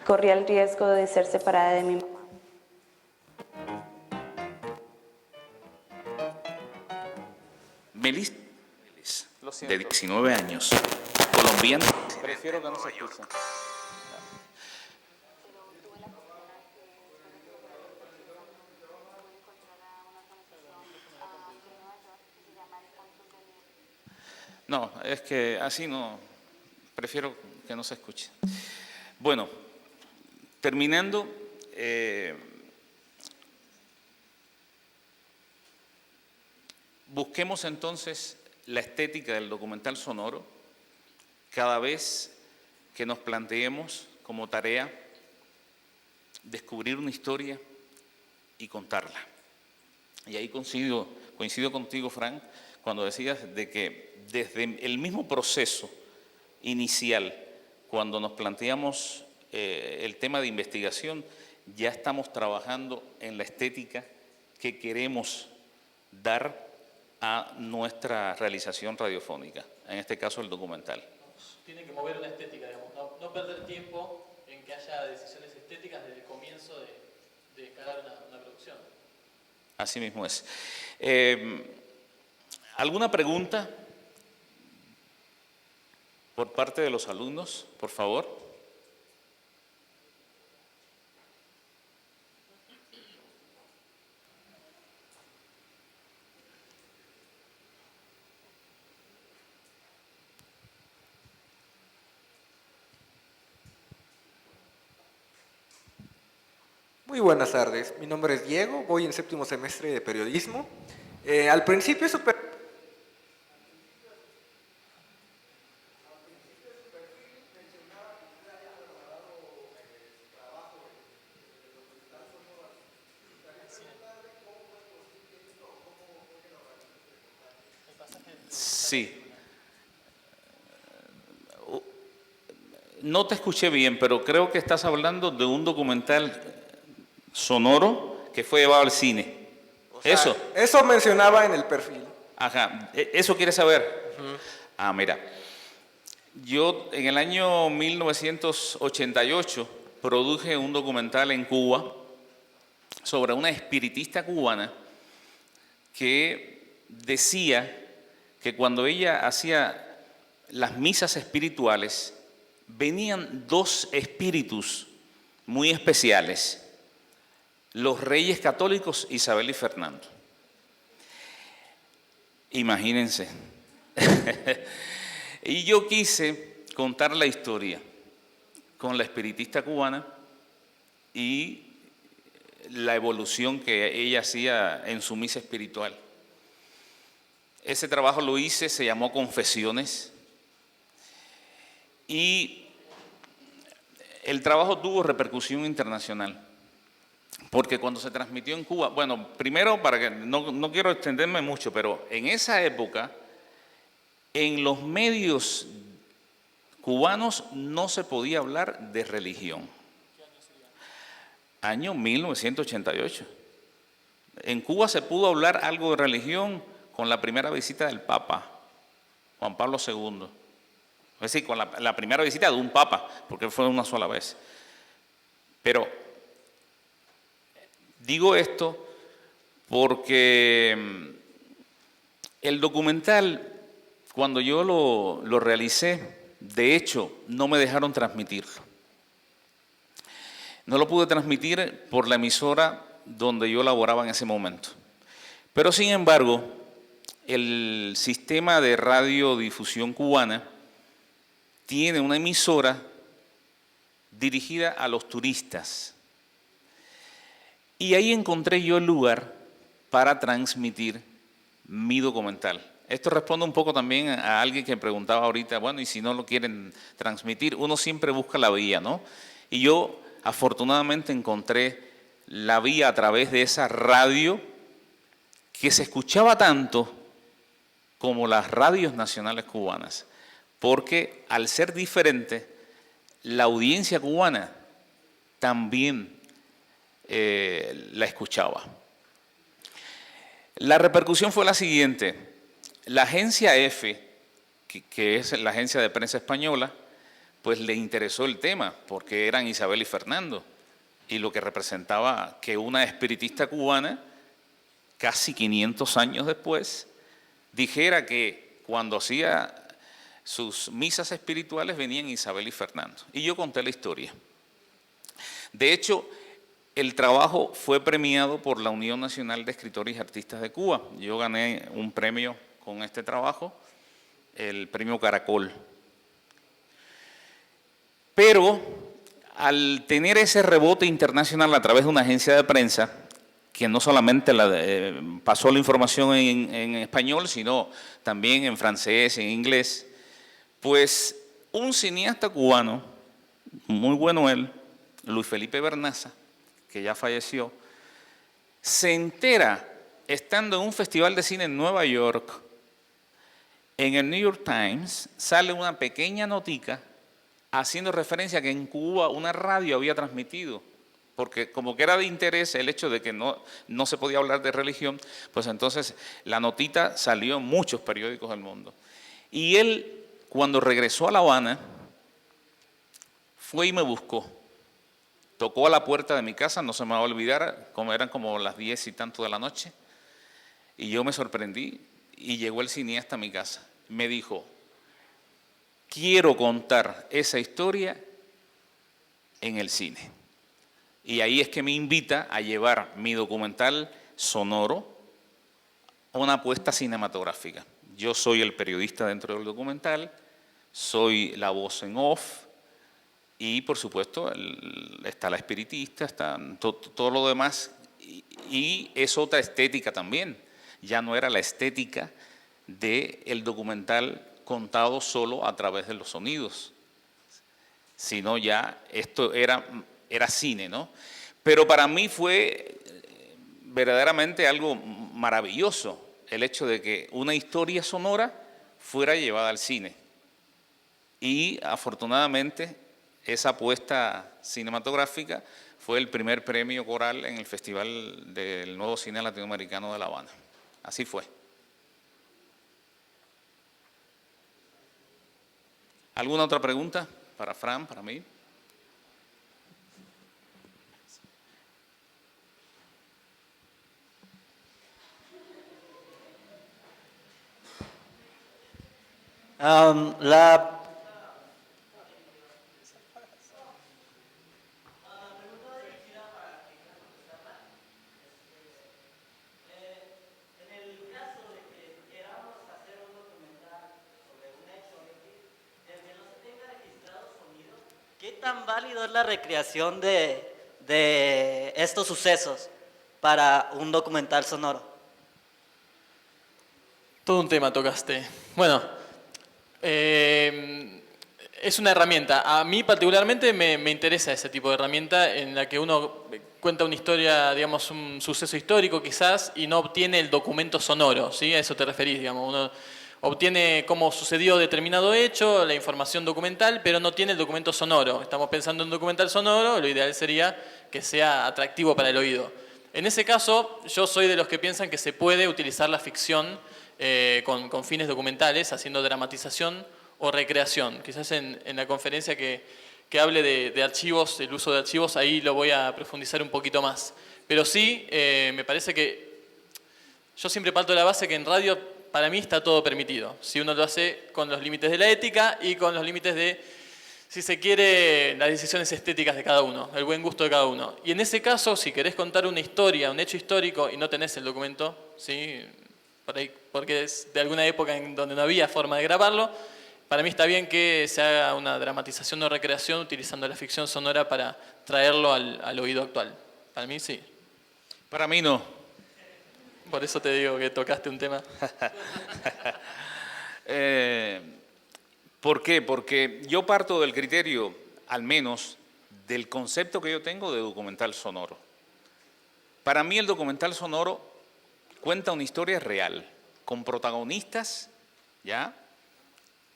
Corría el riesgo de ser separada de mi mamá. Melissa, de 19 años, colombiana. Prefiero que no se escuche. No, es que así no, prefiero que no se escuche. Bueno, terminando, busquemos entonces la estética del documental sonoro cada vez que nos planteemos como tarea descubrir una historia y contarla. Y ahí coincido contigo, Frank, cuando decías de que desde el mismo proceso inicial, cuando nos planteamos el tema de investigación, ya estamos trabajando en la estética que queremos dar a nuestra realización radiofónica, en este caso el documental. Tiene que mover una estética, digamos, no perder tiempo en que haya decisiones estéticas desde el comienzo de encarar una producción. Así mismo es. ¿Alguna pregunta por parte de los alumnos, por favor? Muy buenas tardes, mi nombre es Diego, voy en séptimo semestre de periodismo. Al principio es súper... Sí. No te escuché bien, pero creo que estás hablando de un documental sonoro que fue llevado al cine. O sea, ¿Eso? Eso mencionaba en el perfil. Ajá, ¿eso quieres saber? Ah, mira, yo en el año 1988 produje un documental en Cuba sobre una espiritista cubana que decía que cuando ella hacía las misas espirituales, venían dos espíritus muy especiales, los reyes católicos Isabel y Fernando. Imagínense. Y yo quise contar la historia con la espiritista cubana y la evolución que ella hacía en su misa espiritual. Ese trabajo lo hice, se llamó Confesiones, y el trabajo tuvo repercusión internacional, porque cuando se transmitió en Cuba, bueno, primero, para que no quiero extenderme mucho, pero en esa época, en los medios cubanos no se podía hablar de religión. Año 1988. En Cuba se pudo hablar algo de religión con la primera visita del Papa, Juan Pablo II. Es decir, con la primera visita de un Papa, porque fue una sola vez. Pero digo esto porque el documental, cuando yo lo realicé, de hecho, no me dejaron transmitirlo. No lo pude transmitir por la emisora donde yo laboraba en ese momento. Pero sin embargo, el sistema de radiodifusión cubana tiene una emisora dirigida a los turistas. Y ahí encontré yo el lugar para transmitir mi documental. Esto responde un poco también a alguien que preguntaba ahorita, bueno, y si no lo quieren transmitir, uno siempre busca la vía, ¿no? Y yo afortunadamente encontré la vía a través de esa radio que se escuchaba tanto como las radios nacionales cubanas, porque al ser diferente, la audiencia cubana también la escuchaba. La repercusión fue la siguiente. La agencia EFE, que es la agencia de prensa española, pues le interesó el tema, porque eran Isabel y Fernando, y lo que representaba que una espiritista cubana, casi 500 años después, dijera que cuando hacía sus misas espirituales venían Isabel y Fernando. Y yo conté la historia. De hecho, el trabajo fue premiado por la Unión Nacional de Escritores y Artistas de Cuba. Yo gané un premio con este trabajo, el premio Caracol. Pero al tener ese rebote internacional a través de una agencia de prensa, que no solamente pasó la información en español, sino también en francés, en inglés, pues un cineasta cubano, muy bueno él, Luis Felipe Bernaza, que ya falleció, se entera, estando en un festival de cine en Nueva York, en el New York Times sale una pequeña notica haciendo referencia a que en Cuba una radio había transmitido, porque como que era de interés el hecho de que no se podía hablar de religión, pues entonces la notita salió en muchos periódicos del mundo. Y él, cuando regresó a La Habana, fue y me buscó. Tocó a la puerta de mi casa, no se me va a olvidar, eran como las 10 y tanto de la noche, y yo me sorprendí, y llegó el cineasta a mi casa. Me dijo, quiero contar esa historia en el cine. Y ahí es que me invita a llevar mi documental sonoro a una apuesta cinematográfica. Yo soy el periodista dentro del documental, soy la voz en off, y por supuesto está la espiritista, está todo lo demás, y es otra estética también. Ya no era la estética del documental contado solo a través de los sonidos, sino ya esto era cine, ¿no? Pero para mí fue verdaderamente algo maravilloso el hecho de que una historia sonora fuera llevada al cine. Y afortunadamente esa apuesta cinematográfica fue el primer premio coral en el Festival del Nuevo Cine Latinoamericano de La Habana. Así fue. ¿Alguna otra pregunta para Fran, para mí? La tan válido es la recreación de estos sucesos para un documental sonoro? Todo un tema tocaste. Bueno, es una herramienta. A mí particularmente me interesa ese tipo de herramienta en la que uno cuenta una historia, digamos, un suceso histórico quizás, y no obtiene el documento sonoro, ¿sí? A eso te referís, digamos. Uno obtiene cómo sucedió determinado hecho, la información documental, pero no tiene el documento sonoro. Estamos pensando en un documental sonoro, lo ideal sería que sea atractivo para el oído. En ese caso, yo soy de los que piensan que se puede utilizar la ficción con fines documentales, haciendo dramatización o recreación. Quizás en la conferencia que hable de archivos, el uso de archivos, ahí lo voy a profundizar un poquito más. Pero sí, me parece que yo siempre parto de la base que en radio para mí está todo permitido. Si uno lo hace con los límites de la ética y con los límites de, si se quiere, las decisiones estéticas de cada uno, el buen gusto de cada uno. Y en ese caso, si querés contar una historia, un hecho histórico y no tenés el documento, ¿sí? Por ahí, porque es de alguna época en donde no había forma de grabarlo, para mí está bien que se haga una dramatización o recreación utilizando la ficción sonora para traerlo al oído actual. Para mí sí. Para mí no. Por eso te digo que tocaste un tema. ¿Por qué? Porque yo parto del criterio, al menos, del concepto que yo tengo de documental sonoro. Para mí el documental sonoro cuenta una historia real, con protagonistas, ¿ya?,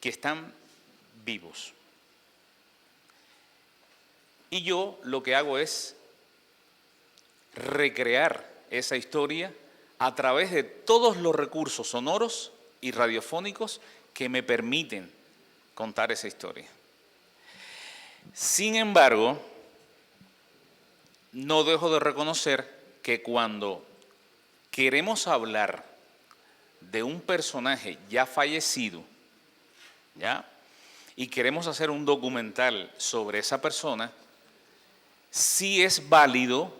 que están vivos. Y yo lo que hago es recrear esa historia a través de todos los recursos sonoros y radiofónicos que me permiten contar esa historia. Sin embargo, no dejo de reconocer que cuando queremos hablar de un personaje ya fallecido, ¿ya?, y queremos hacer un documental sobre esa persona, sí es válido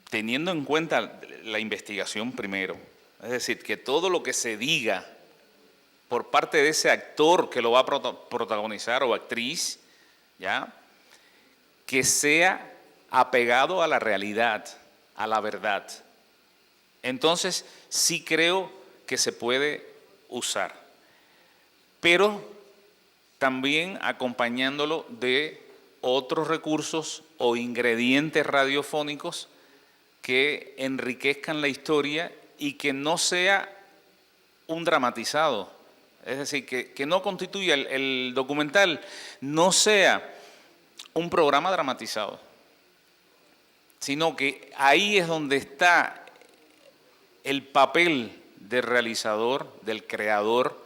teniendo en cuenta la investigación primero. Es decir, que todo lo que se diga por parte de ese actor que lo va a protagonizar o actriz, ¿ya?, que sea apegado a la realidad, a la verdad. Entonces, sí creo que se puede usar, pero también acompañándolo de otros recursos o ingredientes radiofónicos que enriquezcan la historia y que no sea un dramatizado. Es decir, que no constituya el documental, no sea un programa dramatizado, sino que ahí es donde está el papel del realizador, del creador,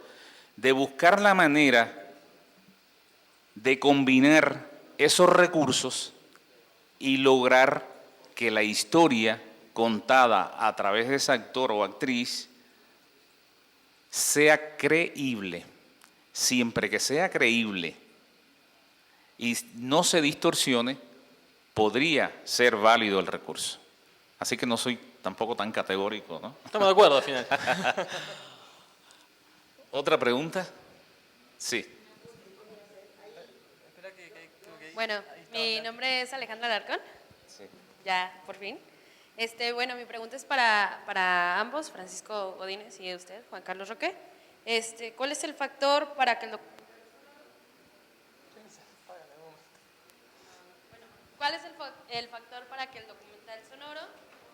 de buscar la manera de combinar esos recursos y lograr que la historia contada a través de ese actor o actriz sea creíble. Siempre que sea creíble y no se distorsione, podría ser válido el recurso. Así que no soy tampoco tan categórico, ¿no? Estamos de acuerdo al final. ¿Otra pregunta? Sí. Bueno, mi nombre es Alejandra Alarcón. Sí. Ya, por fin. Bueno, mi pregunta es para ambos, Francisco Godínez y usted, Juan Carlos Roque. ¿Cuál es el factor para que ¿Cuál es el factor para que el documental sonoro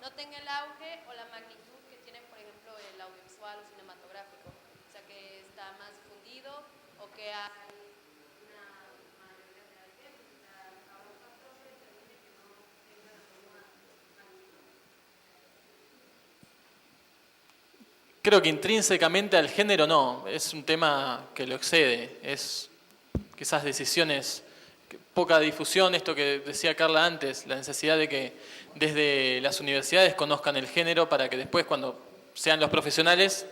no tenga el auge o la magnitud que tiene, por ejemplo, el audiovisual o cinematográfico? O sea, que está más difundido o que hay una mayor cantidad de gente. O sea, a un factor que determine que no tenga la misma magnitud. Creo que intrínsecamente al género no, es un tema que lo excede, es quizás decisiones, poca difusión, esto que decía Carla antes, la necesidad de que desde las universidades conozcan el género para que después cuando sean los profesionales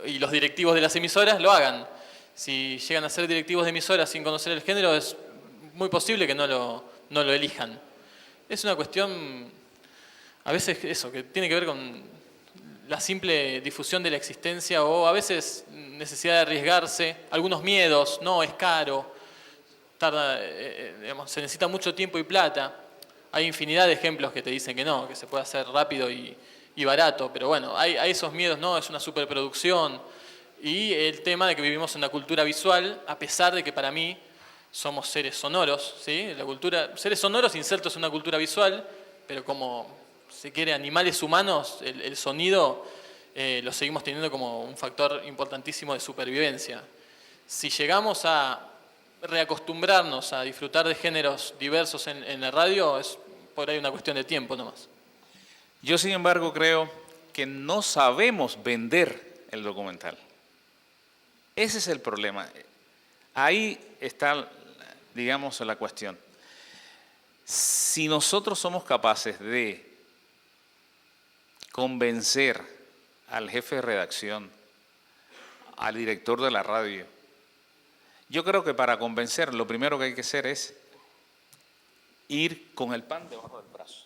y los directivos de las emisoras lo hagan. Si llegan a ser directivos de emisoras sin conocer el género es muy posible que no lo elijan. Es una cuestión, a veces eso, que tiene que ver con la simple difusión de la existencia o a veces necesidad de arriesgarse, algunos miedos, no, es caro, tarda, digamos, se necesita mucho tiempo y plata. Hay infinidad de ejemplos que te dicen que no, que se puede hacer rápido y barato, pero bueno, hay esos miedos, no, es una superproducción. Y el tema de que vivimos en una cultura visual, a pesar de que para mí somos seres sonoros, ¿sí? La cultura, seres sonoros insertos en una cultura visual, pero como se quiere animales humanos, el sonido lo seguimos teniendo como un factor importantísimo de supervivencia. Si llegamos a reacostumbrarnos a disfrutar de géneros diversos en la radio, es por ahí una cuestión de tiempo nomás. Yo, sin embargo, creo que no sabemos vender el documental. Ese es el problema. Ahí está, digamos, la cuestión. Si nosotros somos capaces de convencer al jefe de redacción, al director de la radio, yo creo que para convencer lo primero que hay que hacer es ir con el pan debajo del brazo.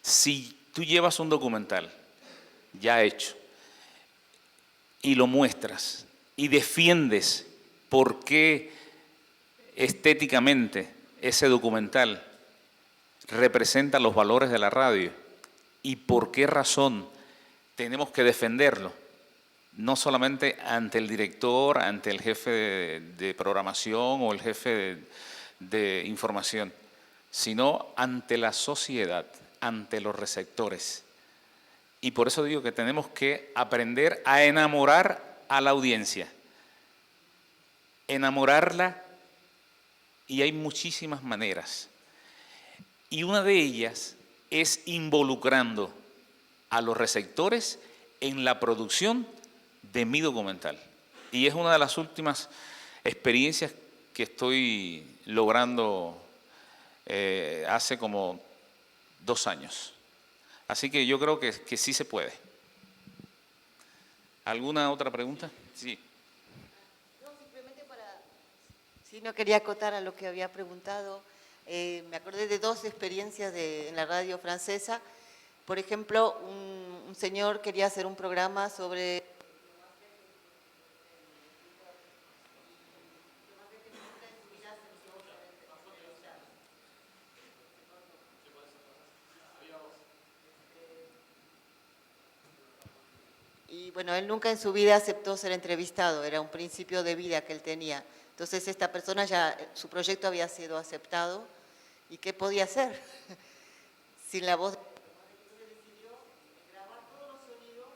Si tú llevas un documental ya hecho y lo muestras y defiendes por qué estéticamente ese documental representa los valores de la radio y por qué razón tenemos que defenderlo, no solamente ante el director, ante el jefe de programación o el jefe de información, sino ante la sociedad, ante los receptores. Y por eso digo que tenemos que aprender a enamorar a la audiencia, enamorarla, y hay muchísimas maneras. Y una de ellas es involucrando a los receptores en la producción de mi documental. Y es una de las últimas experiencias que estoy logrando hace como 2 años. Así que yo creo que sí se puede. ¿Alguna otra pregunta? Sí. No, simplemente para... Sí, no quería acotar a lo que había preguntado. Me acordé de 2 experiencias en la radio francesa. Por ejemplo, un señor quería hacer un programa sobre... Y bueno, él nunca en su vida aceptó ser entrevistado, era un principio de vida que él tenía. Entonces esta persona ya, su proyecto había sido aceptado, ¿y qué podía hacer? Sin la voz. Entonces decidió grabar todos los sonidos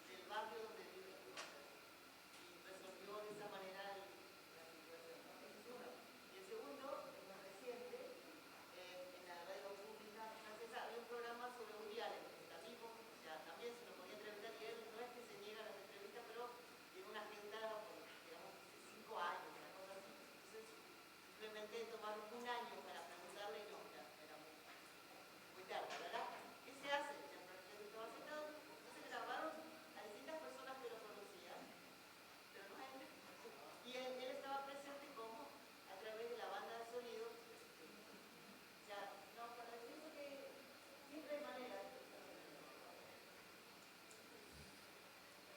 del barrio donde vive y resolvió de esa manera la situación. Ese es uno. Y el segundo, es más reciente, en la radio pública francesa había un programa sobre Woody Allen, que está vivo, o sea, también se lo podía entrevistar y él no es que se niega a las entrevistas, pero tiene una agenda, digamos, de 5 años, una cosa así. Entonces, simplemente tomaron 1 año para preguntarle y no, era muy tarde, ¿verdad? ¿Qué se hace? El proyecto estaba aceptado, entonces grabaron a distintas personas que lo conocían, pero no a él. Y él estaba presente como a través de la banda de sonido. O sea, no, pienso que siempre hay maneras.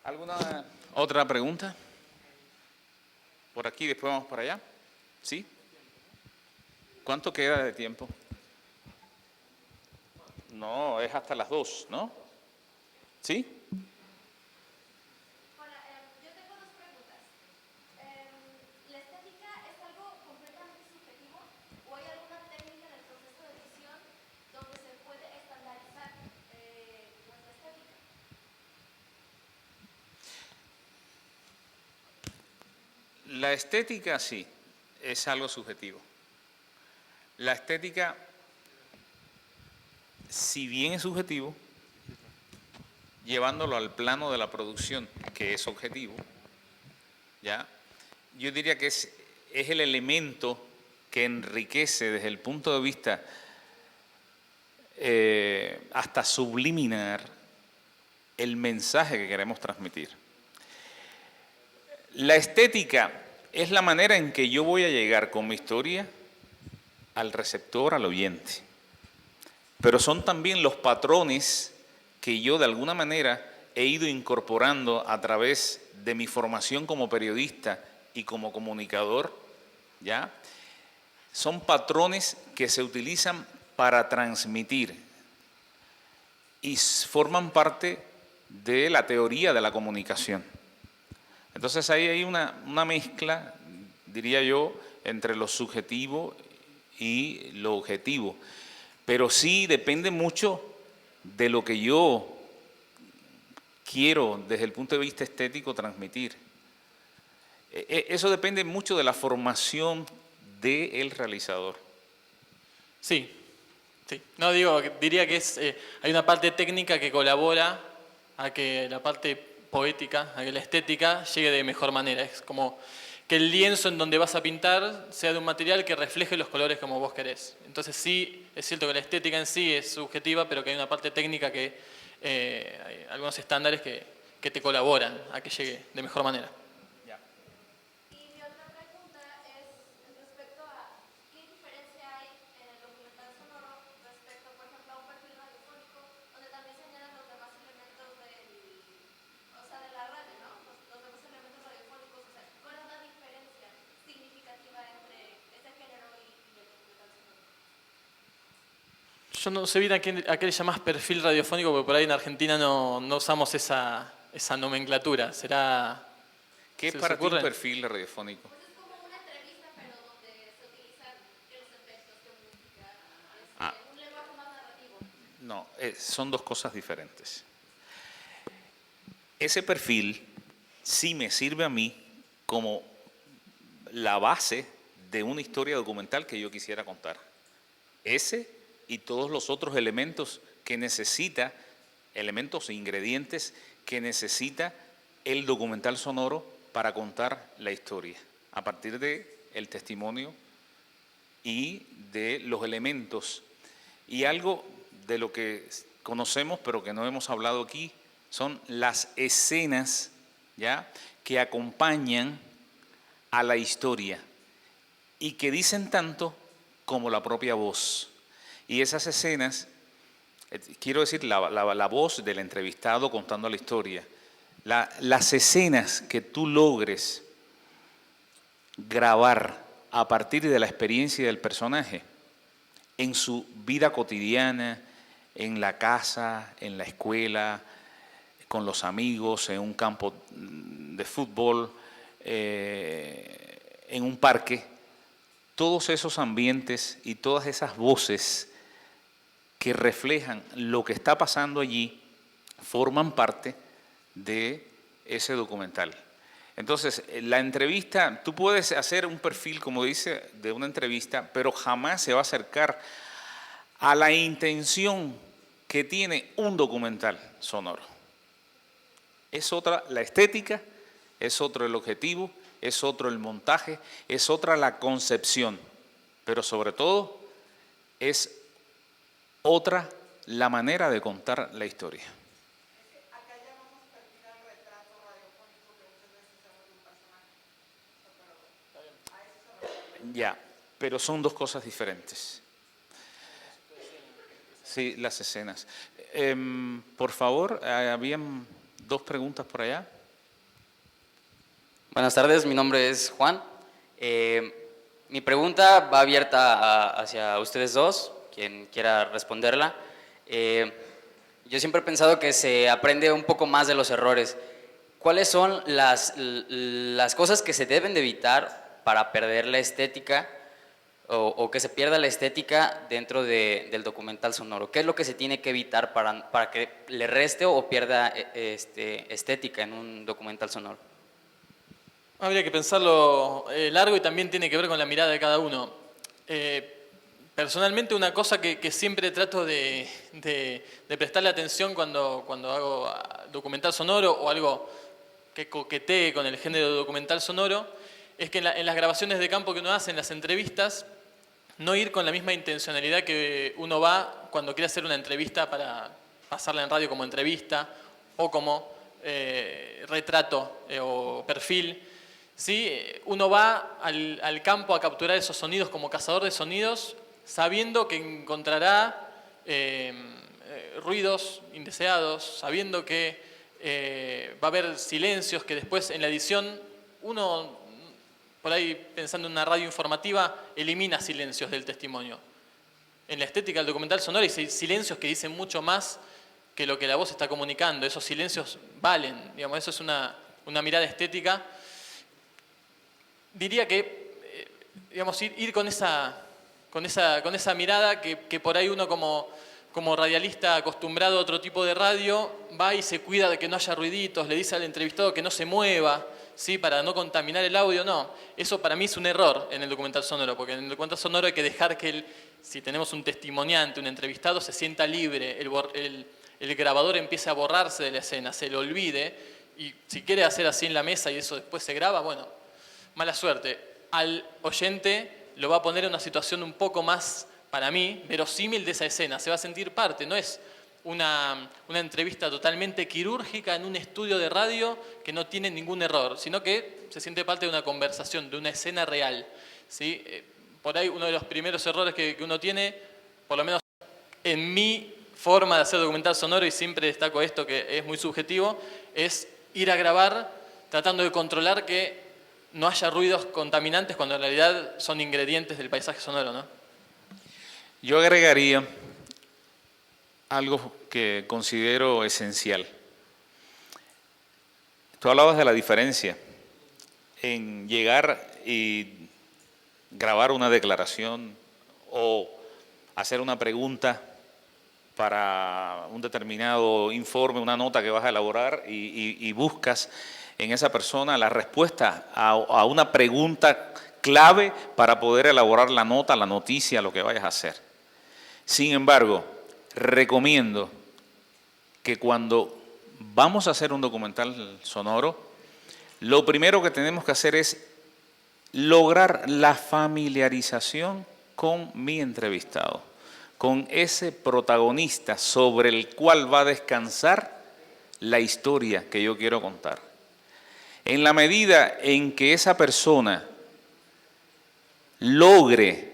¿Alguna otra pregunta? Por aquí, después vamos para allá. ¿Sí? ¿Cuánto queda de tiempo? No, es hasta las 2, ¿no? ¿Sí? Hola, yo tengo 2 preguntas. ¿La estética es algo completamente subjetivo o hay alguna técnica en el proceso de edición donde se puede estandarizar nuestra estética? La estética sí, es algo subjetivo. La estética, si bien es subjetivo, llevándolo al plano de la producción, que es objetivo, ¿ya? Yo diría que es el elemento que enriquece desde el punto de vista hasta subliminar el mensaje que queremos transmitir. La estética es la manera en que yo voy a llegar con mi historia al receptor, al oyente. Pero son también los patrones que yo de alguna manera he ido incorporando a través de mi formación como periodista y como comunicador, ¿ya? Son patrones que se utilizan para transmitir y forman parte de la teoría de la comunicación. Entonces ahí hay una mezcla, diría yo, entre lo subjetivo y lo objetivo. Pero sí depende mucho de lo que yo quiero desde el punto de vista estético transmitir. Eso depende mucho de la formación del realizador. Sí, sí. No, diría que hay una parte técnica que colabora a que la parte poética, a que la estética llegue de mejor manera. Es como que el lienzo en donde vas a pintar sea de un material que refleje los colores como vos querés. Entonces sí, es cierto que la estética en sí es subjetiva, pero que hay una parte técnica que hay algunos estándares que te colaboran a que llegue de mejor manera. Yo no sé bien a qué le llamás perfil radiofónico, porque por ahí en Argentina no usamos esa nomenclatura. ¿Será? ¿Qué es para ti un perfil radiofónico? Pues es como una entrevista, pero donde se utilizan los efectos de música, un lenguaje más narrativo. No, son dos cosas diferentes. Ese perfil sí me sirve a mí como la base de una historia documental que yo quisiera contar. Ese y todos los otros elementos que necesita, elementos e ingredientes que necesita el documental sonoro para contar la historia, a partir del testimonio y de los elementos. Y algo de lo que conocemos, pero que no hemos hablado aquí, son las escenas, ¿ya?, que acompañan a la historia y que dicen tanto como la propia voz. Y esas escenas, quiero decir, la voz del entrevistado contando la historia, las escenas que tú logres grabar a partir de la experiencia del personaje en su vida cotidiana, en la casa, en la escuela, con los amigos, en un campo de fútbol, en un parque, todos esos ambientes y todas esas voces que reflejan lo que está pasando allí forman parte de ese documental. Entonces, la entrevista, tú puedes hacer un perfil, como dice, de una entrevista, pero jamás se va a acercar a la intención que tiene un documental sonoro. Es otra la estética, es otro el objetivo, es otro el montaje, es otra la concepción, pero sobre todo es otra la manera de contar la historia. Acá llamamos perfil al retrato radiofónico que muchas veces hacemos de un personaje. A eso se refiere. Ya, pero son dos cosas diferentes. Sí, las escenas. Por favor, habían dos preguntas por allá. Buenas tardes, mi nombre es Juan. Mi pregunta va abierta hacia ustedes dos, quien quiera responderla. Yo siempre he pensado que se aprende un poco más de los errores. ¿Cuáles son las cosas que se deben de evitar para perder la estética o que se pierda la estética dentro del documental sonoro? ¿Qué es lo que se tiene que evitar para que le reste o pierda estética en un documental sonoro? Habría que pensarlo largo y también tiene que ver con la mirada de cada uno. Personalmente, una cosa que siempre trato de prestarle atención cuando hago documental sonoro o algo que coquetee con el género de documental sonoro es que en las grabaciones de campo que uno hace, en las entrevistas, no ir con la misma intencionalidad que uno va cuando quiere hacer una entrevista para pasarla en radio como entrevista o como retrato o perfil. ¿Sí? Uno va al campo a capturar esos sonidos como cazador de sonidos, sabiendo que encontrará ruidos indeseados, sabiendo que va a haber silencios que después en la edición uno, por ahí pensando en una radio informativa, elimina silencios del testimonio. En la estética del documental sonoro hay silencios que dicen mucho más que lo que la voz está comunicando. Esos silencios valen, digamos, eso es una mirada estética. Diría que, digamos, ir con esa mirada que por ahí uno como radialista acostumbrado a otro tipo de radio, va y se cuida de que no haya ruiditos, le dice al entrevistado que no se mueva, ¿sí? Para no contaminar el audio. No, eso para mí es un error en el documental sonoro, porque en el documental sonoro hay que dejar que si tenemos un testimoniante, un entrevistado, se sienta libre, el grabador empiece a borrarse de la escena, se lo olvide, y si quiere hacer así en la mesa y eso después se graba, bueno, mala suerte. Al oyente lo va a poner en una situación un poco más, para mí, verosímil de esa escena. Se va a sentir parte, no es una entrevista totalmente quirúrgica en un estudio de radio que no tiene ningún error, sino que se siente parte de una conversación, de una escena real, ¿sí? Por ahí uno de los primeros errores que uno tiene, por lo menos en mi forma de hacer documental sonoro, y siempre destaco esto que es muy subjetivo, es ir a grabar tratando de controlar que no haya ruidos contaminantes cuando en realidad son ingredientes del paisaje sonoro, ¿no? Yo agregaría algo que considero esencial. Tú hablabas de la diferencia en llegar y grabar una declaración o hacer una pregunta para un determinado informe, una nota que vas a elaborar y buscas en esa persona la respuesta a una pregunta clave para poder elaborar la nota, la noticia, lo que vayas a hacer. Sin embargo, recomiendo que cuando vamos a hacer un documental sonoro, lo primero que tenemos que hacer es lograr la familiarización con mi entrevistado, con ese protagonista sobre el cual va a descansar la historia que yo quiero contar. En la medida en que esa persona logre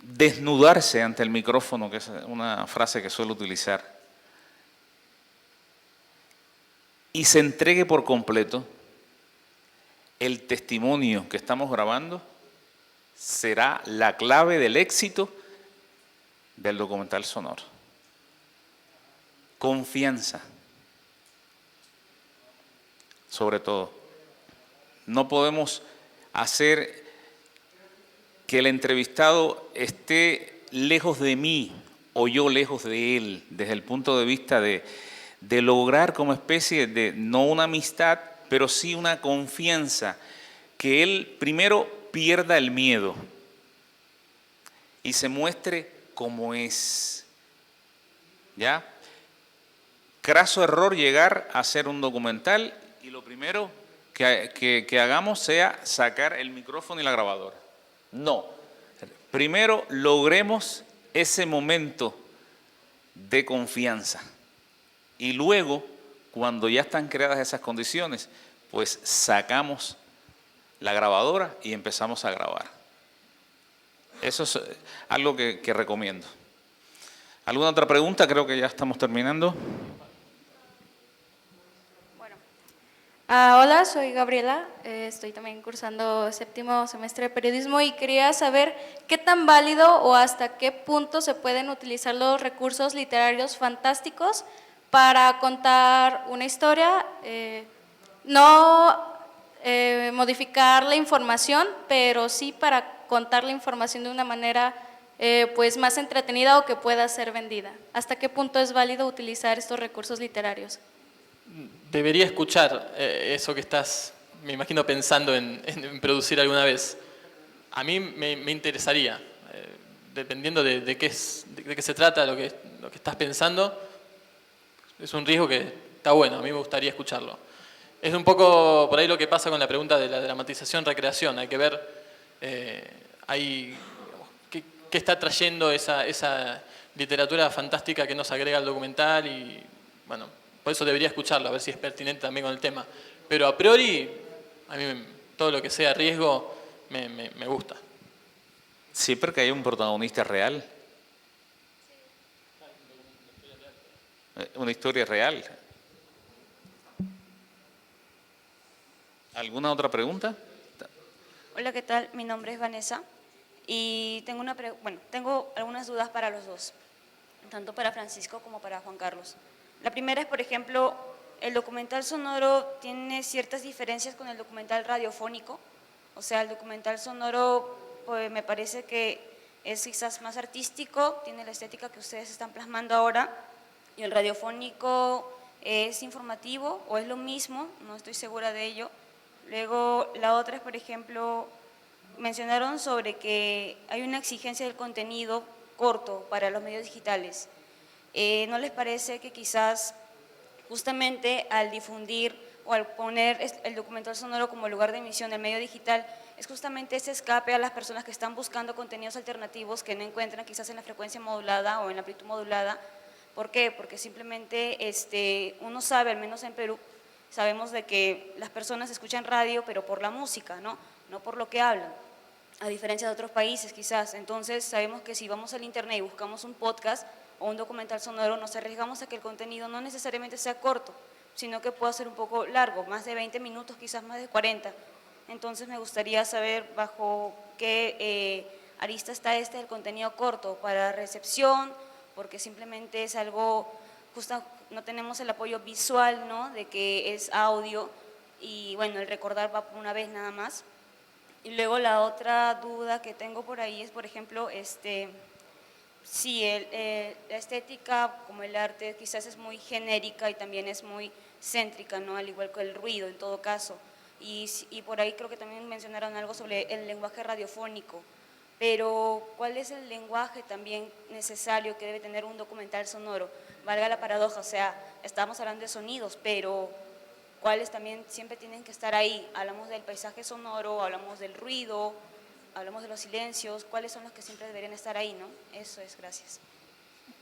desnudarse ante el micrófono, que es una frase que suelo utilizar, y se entregue por completo, el testimonio que estamos grabando será la clave del éxito del documental sonoro. Confianza, sobre todo. No podemos hacer que el entrevistado esté lejos de mí o yo lejos de él, desde el punto de vista de lograr como especie de, no una amistad, pero sí una confianza, que él primero pierda el miedo y se muestre como es. ¿Ya? Craso error llegar a hacer un documental y lo primero que hagamos sea sacar el micrófono y la grabadora. No. Primero logremos ese momento de confianza y luego, cuando ya están creadas esas condiciones, pues sacamos la grabadora y empezamos a grabar. Eso es algo que recomiendo. ¿Alguna otra pregunta? Creo que ya estamos terminando. Hola, soy Gabriela, estoy también cursando 7º semestre de periodismo y quería saber qué tan válido o hasta qué punto se pueden utilizar los recursos literarios fantásticos para contar una historia, no modificar la información, pero sí para contar la información de una manera pues más entretenida o que pueda ser vendida. ¿Hasta qué punto es válido utilizar estos recursos literarios? Debería escuchar eso que estás, me imagino, pensando en producir alguna vez. A mí me interesaría, dependiendo de qué se trata, lo que estás pensando, es un riesgo que está bueno, a mí me gustaría escucharlo. Es un poco por ahí lo que pasa con la pregunta de la dramatización-recreación, hay que ver qué está trayendo esa literatura fantástica que nos agrega al documental y, bueno, por eso debería escucharlo, a ver si es pertinente también con el tema. Pero a priori, a mí todo lo que sea riesgo me gusta. Siempre que hay un protagonista real, una historia real. ¿Alguna otra pregunta? Hola, ¿qué tal? Mi nombre es Vanessa y tengo algunas dudas para los dos, tanto para Francisco como para Juan Carlos. La primera es, por ejemplo, el documental sonoro tiene ciertas diferencias con el documental radiofónico. O sea, el documental sonoro pues, me parece que es quizás más artístico, tiene la estética que ustedes están plasmando ahora, y el radiofónico es informativo o es lo mismo, no estoy segura de ello. Luego, la otra es, por ejemplo, mencionaron sobre que hay una exigencia del contenido corto para los medios digitales. ¿No les parece que quizás justamente al difundir o al poner el documental sonoro como lugar de emisión del medio digital, es justamente ese escape a las personas que están buscando contenidos alternativos que no encuentran quizás en la frecuencia modulada o en la amplitud modulada? ¿Por qué? Porque simplemente uno sabe, al menos en Perú, sabemos de que las personas escuchan radio, pero por la música, ¿no? No por lo que hablan, a diferencia de otros países quizás. Entonces sabemos que si vamos al internet y buscamos un podcast o un documental sonoro, nos arriesgamos a que el contenido no necesariamente sea corto, sino que pueda ser un poco largo, más de 20 minutos, quizás más de 40. Entonces me gustaría saber bajo qué arista está el contenido corto, para recepción, porque simplemente es algo, no tenemos el apoyo visual, ¿no?, de que es audio, y bueno, el recordar va por una vez nada más. Y luego la otra duda que tengo por ahí es, por ejemplo, si la estética como el arte quizás es muy genérica y también es muy céntrica, ¿no?, al igual que el ruido en todo caso. Y por ahí creo que también mencionaron algo sobre el lenguaje radiofónico. Pero, ¿cuál es el lenguaje también necesario que debe tener un documental sonoro? Valga la paradoja, o sea, estamos hablando de sonidos, pero ¿cuáles también siempre tienen que estar ahí? Hablamos del paisaje sonoro, hablamos del ruido, hablamos de los silencios, ¿cuáles son los que siempre deberían estar ahí, no? Eso es, gracias.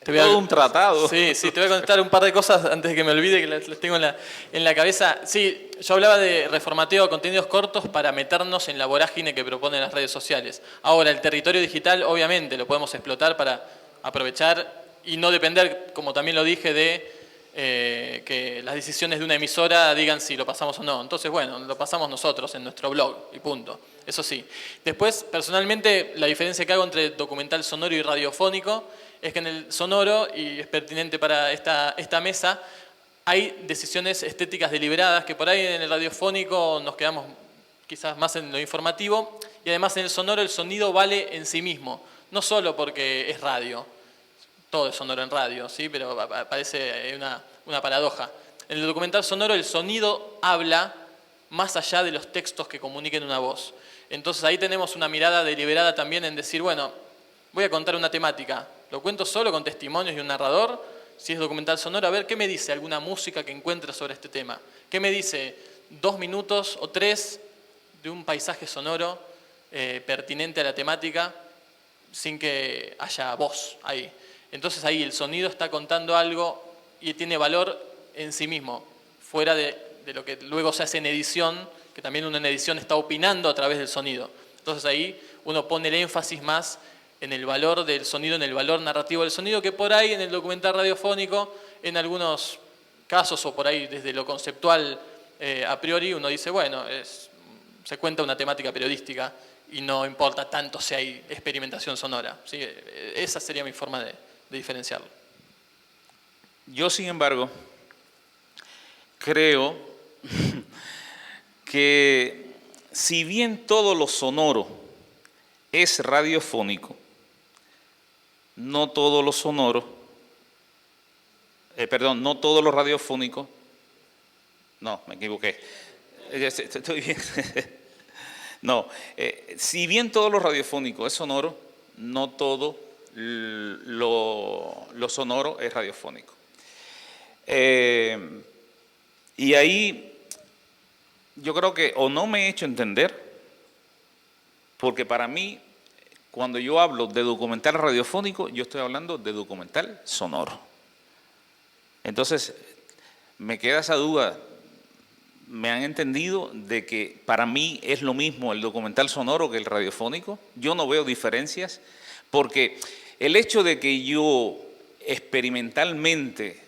Todo un tratado. Sí, te voy a contar un par de cosas antes de que me olvide, que las tengo en la cabeza. Sí, yo hablaba de reformateo de contenidos cortos para meternos en la vorágine que proponen las redes sociales. Ahora, el territorio digital, obviamente, lo podemos explotar para aprovechar y no depender, como también lo dije, de que las decisiones de una emisora digan si lo pasamos o no. Entonces, bueno, lo pasamos nosotros en nuestro blog y punto. Eso sí. Después, personalmente, la diferencia que hago entre documental sonoro y radiofónico es que en el sonoro, y es pertinente para esta mesa, hay decisiones estéticas deliberadas que por ahí en el radiofónico nos quedamos quizás más en lo informativo, y además en el sonoro el sonido vale en sí mismo, no solo porque es radio, todo es sonoro en radio, ¿sí? Pero parece una paradoja. En el documental sonoro el sonido habla más allá de los textos que comuniquen una voz. Entonces ahí tenemos una mirada deliberada también en decir, bueno, voy a contar una temática, lo cuento solo con testimonios y un narrador. Si es documental sonoro, a ver qué me dice alguna música que encuentre sobre este tema. ¿Qué me dice 2 minutos o 3 de un paisaje sonoro pertinente a la temática sin que haya voz ahí? Entonces ahí el sonido está contando algo y tiene valor en sí mismo, fuera de lo que luego se hace en edición, que también uno en edición está opinando a través del sonido. Entonces ahí uno pone el énfasis más en el valor del sonido, en el valor narrativo del sonido, que por ahí en el documental radiofónico, en algunos casos o por ahí desde lo conceptual a priori, uno dice, bueno, se cuenta una temática periodística y no importa tanto si hay experimentación sonora. ¿Sí? Esa sería mi forma de diferenciarlo. Yo, sin embargo, creo que si bien todo lo sonoro es radiofónico, no todo lo sonoro, no todo lo radiofónico, no, me equivoqué, estoy bien. No, si bien todo lo radiofónico es sonoro, no todo lo sonoro es radiofónico. Y ahí yo creo que o no me he hecho entender, porque para mí, cuando yo hablo de documental radiofónico, yo estoy hablando de documental sonoro. Entonces, me queda esa duda. ¿Me han entendido de que para mí es lo mismo el documental sonoro que el radiofónico? Yo no veo diferencias, porque el hecho de que yo experimentalmente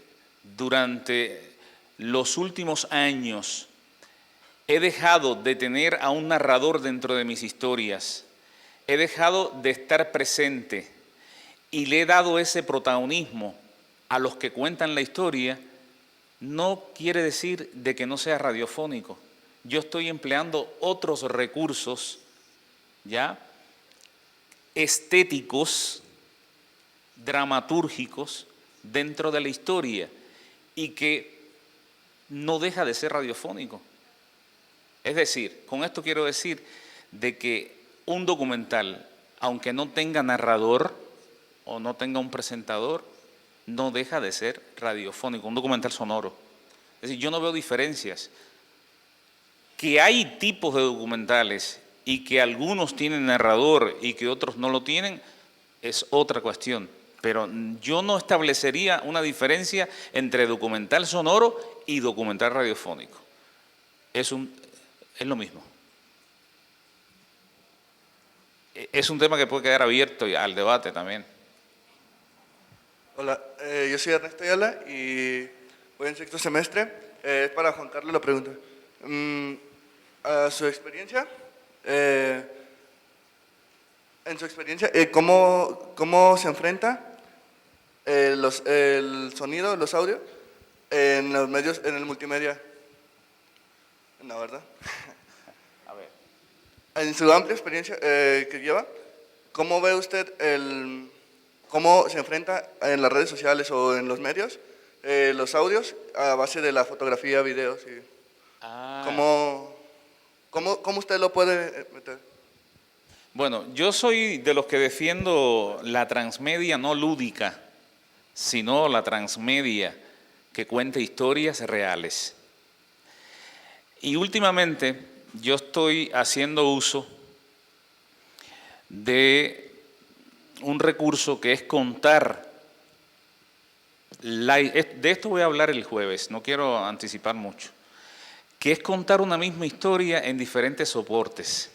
durante los últimos años he dejado de tener a un narrador dentro de mis historias, he dejado de estar presente y le he dado ese protagonismo a los que cuentan la historia, no quiere decir de que no sea radiofónico. Yo estoy empleando otros recursos, ¿ya?, estéticos, dramatúrgicos, dentro de la historia, y que no deja de ser radiofónico. Es decir, con esto quiero decir de que un documental, aunque no tenga narrador o no tenga un presentador, no deja de ser radiofónico, un documental sonoro. Es decir, yo no veo diferencias. Que hay tipos de documentales y que algunos tienen narrador y que otros no lo tienen, es otra cuestión. Pero yo no establecería una diferencia entre documental sonoro y documental radiofónico. Es lo mismo. Es un tema que puede quedar abierto al debate también. Hola, yo soy Ernesto Ayala y voy en sexto semestre. Es para Juan Carlos la pregunta. A su experiencia, en su experiencia, ¿cómo se enfrenta el sonido, los audios, en los medios, en el multimedia? ¿No, verdad? A ver. En su amplia experiencia que lleva, ¿cómo ve usted cómo se enfrenta en las redes sociales o en los medios los audios a base de la fotografía, videos? ¿Cómo usted lo puede meter? Bueno, yo soy de los que defiendo la transmedia no lúdica, sino la transmedia que cuenta historias reales. Y últimamente yo estoy haciendo uso de un recurso que es contar, de esto voy a hablar el jueves, no quiero anticipar mucho, que es contar una misma historia en diferentes soportes.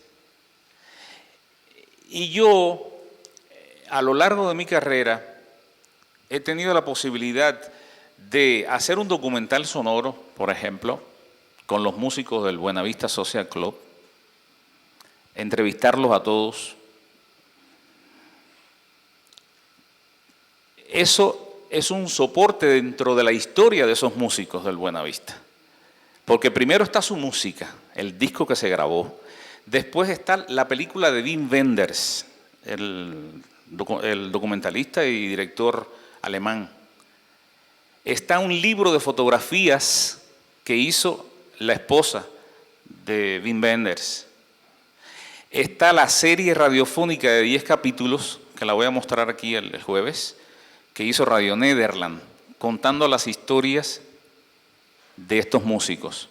Y yo, a lo largo de mi carrera, he tenido la posibilidad de hacer un documental sonoro, por ejemplo, con los músicos del Buenavista Social Club, entrevistarlos a todos. Eso es un soporte dentro de la historia de esos músicos del Buenavista. Porque primero está su música, el disco que se grabó. Después está la película de Wim Wenders, el documentalista y director alemán. Está un libro de fotografías que hizo la esposa de Wim Wenders. Está la serie radiofónica de 10 capítulos, que la voy a mostrar aquí el jueves, que hizo Radio Nederland, contando las historias de estos músicos.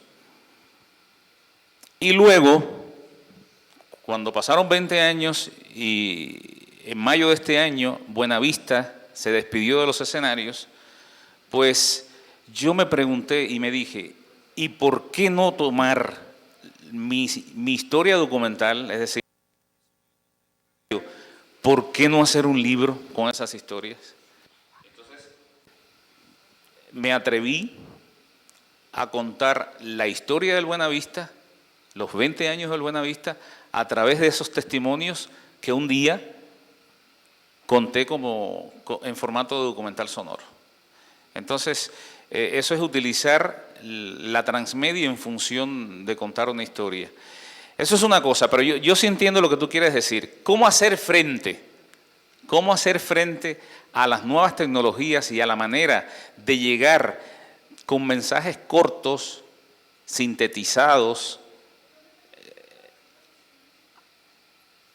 Y luego, cuando pasaron 20 años y en mayo de este año Buenavista se despidió de los escenarios, pues yo me pregunté y me dije, ¿y por qué no tomar mi historia documental? Es decir, ¿por qué no hacer un libro con esas historias? Entonces, me atreví a contar la historia del Buenavista, los 20 años del Buenavista, a través de esos testimonios que un día conté en formato de documental sonoro. Entonces, eso es utilizar la transmedia en función de contar una historia. Eso es una cosa, pero yo sí entiendo lo que tú quieres decir. ¿Cómo hacer frente a las nuevas tecnologías y a la manera de llegar con mensajes cortos, sintetizados,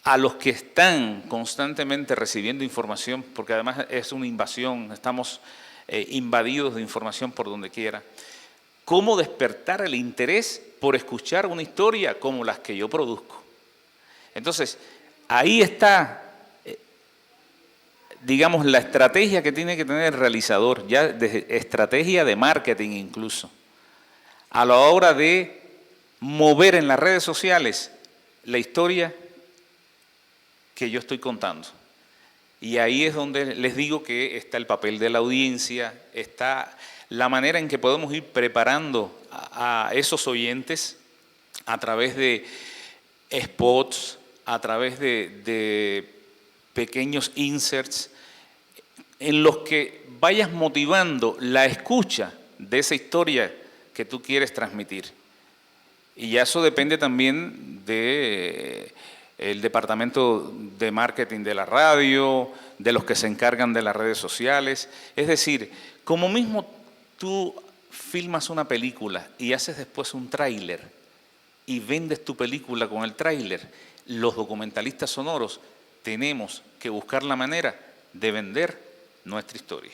a los que están constantemente recibiendo información, porque además es una invasión, estamos invadidos de información por donde quiera? ¿Cómo despertar el interés por escuchar una historia como las que yo produzco? Entonces, ahí está, digamos, la estrategia que tiene que tener el realizador, ya de estrategia de marketing incluso, a la hora de mover en las redes sociales la historia que yo estoy contando. Y ahí es donde les digo que está el papel de la audiencia, está la manera en que podemos ir preparando a esos oyentes a través de spots, a través de pequeños inserts, en los que vayas motivando la escucha de esa historia que tú quieres transmitir. Y ya eso depende también del departamento de marketing de la radio, de los que se encargan de las redes sociales. Es decir, como mismo tú filmas una película y haces después un tráiler y vendes tu película con el tráiler, los documentalistas sonoros tenemos que buscar la manera de vender nuestra historia.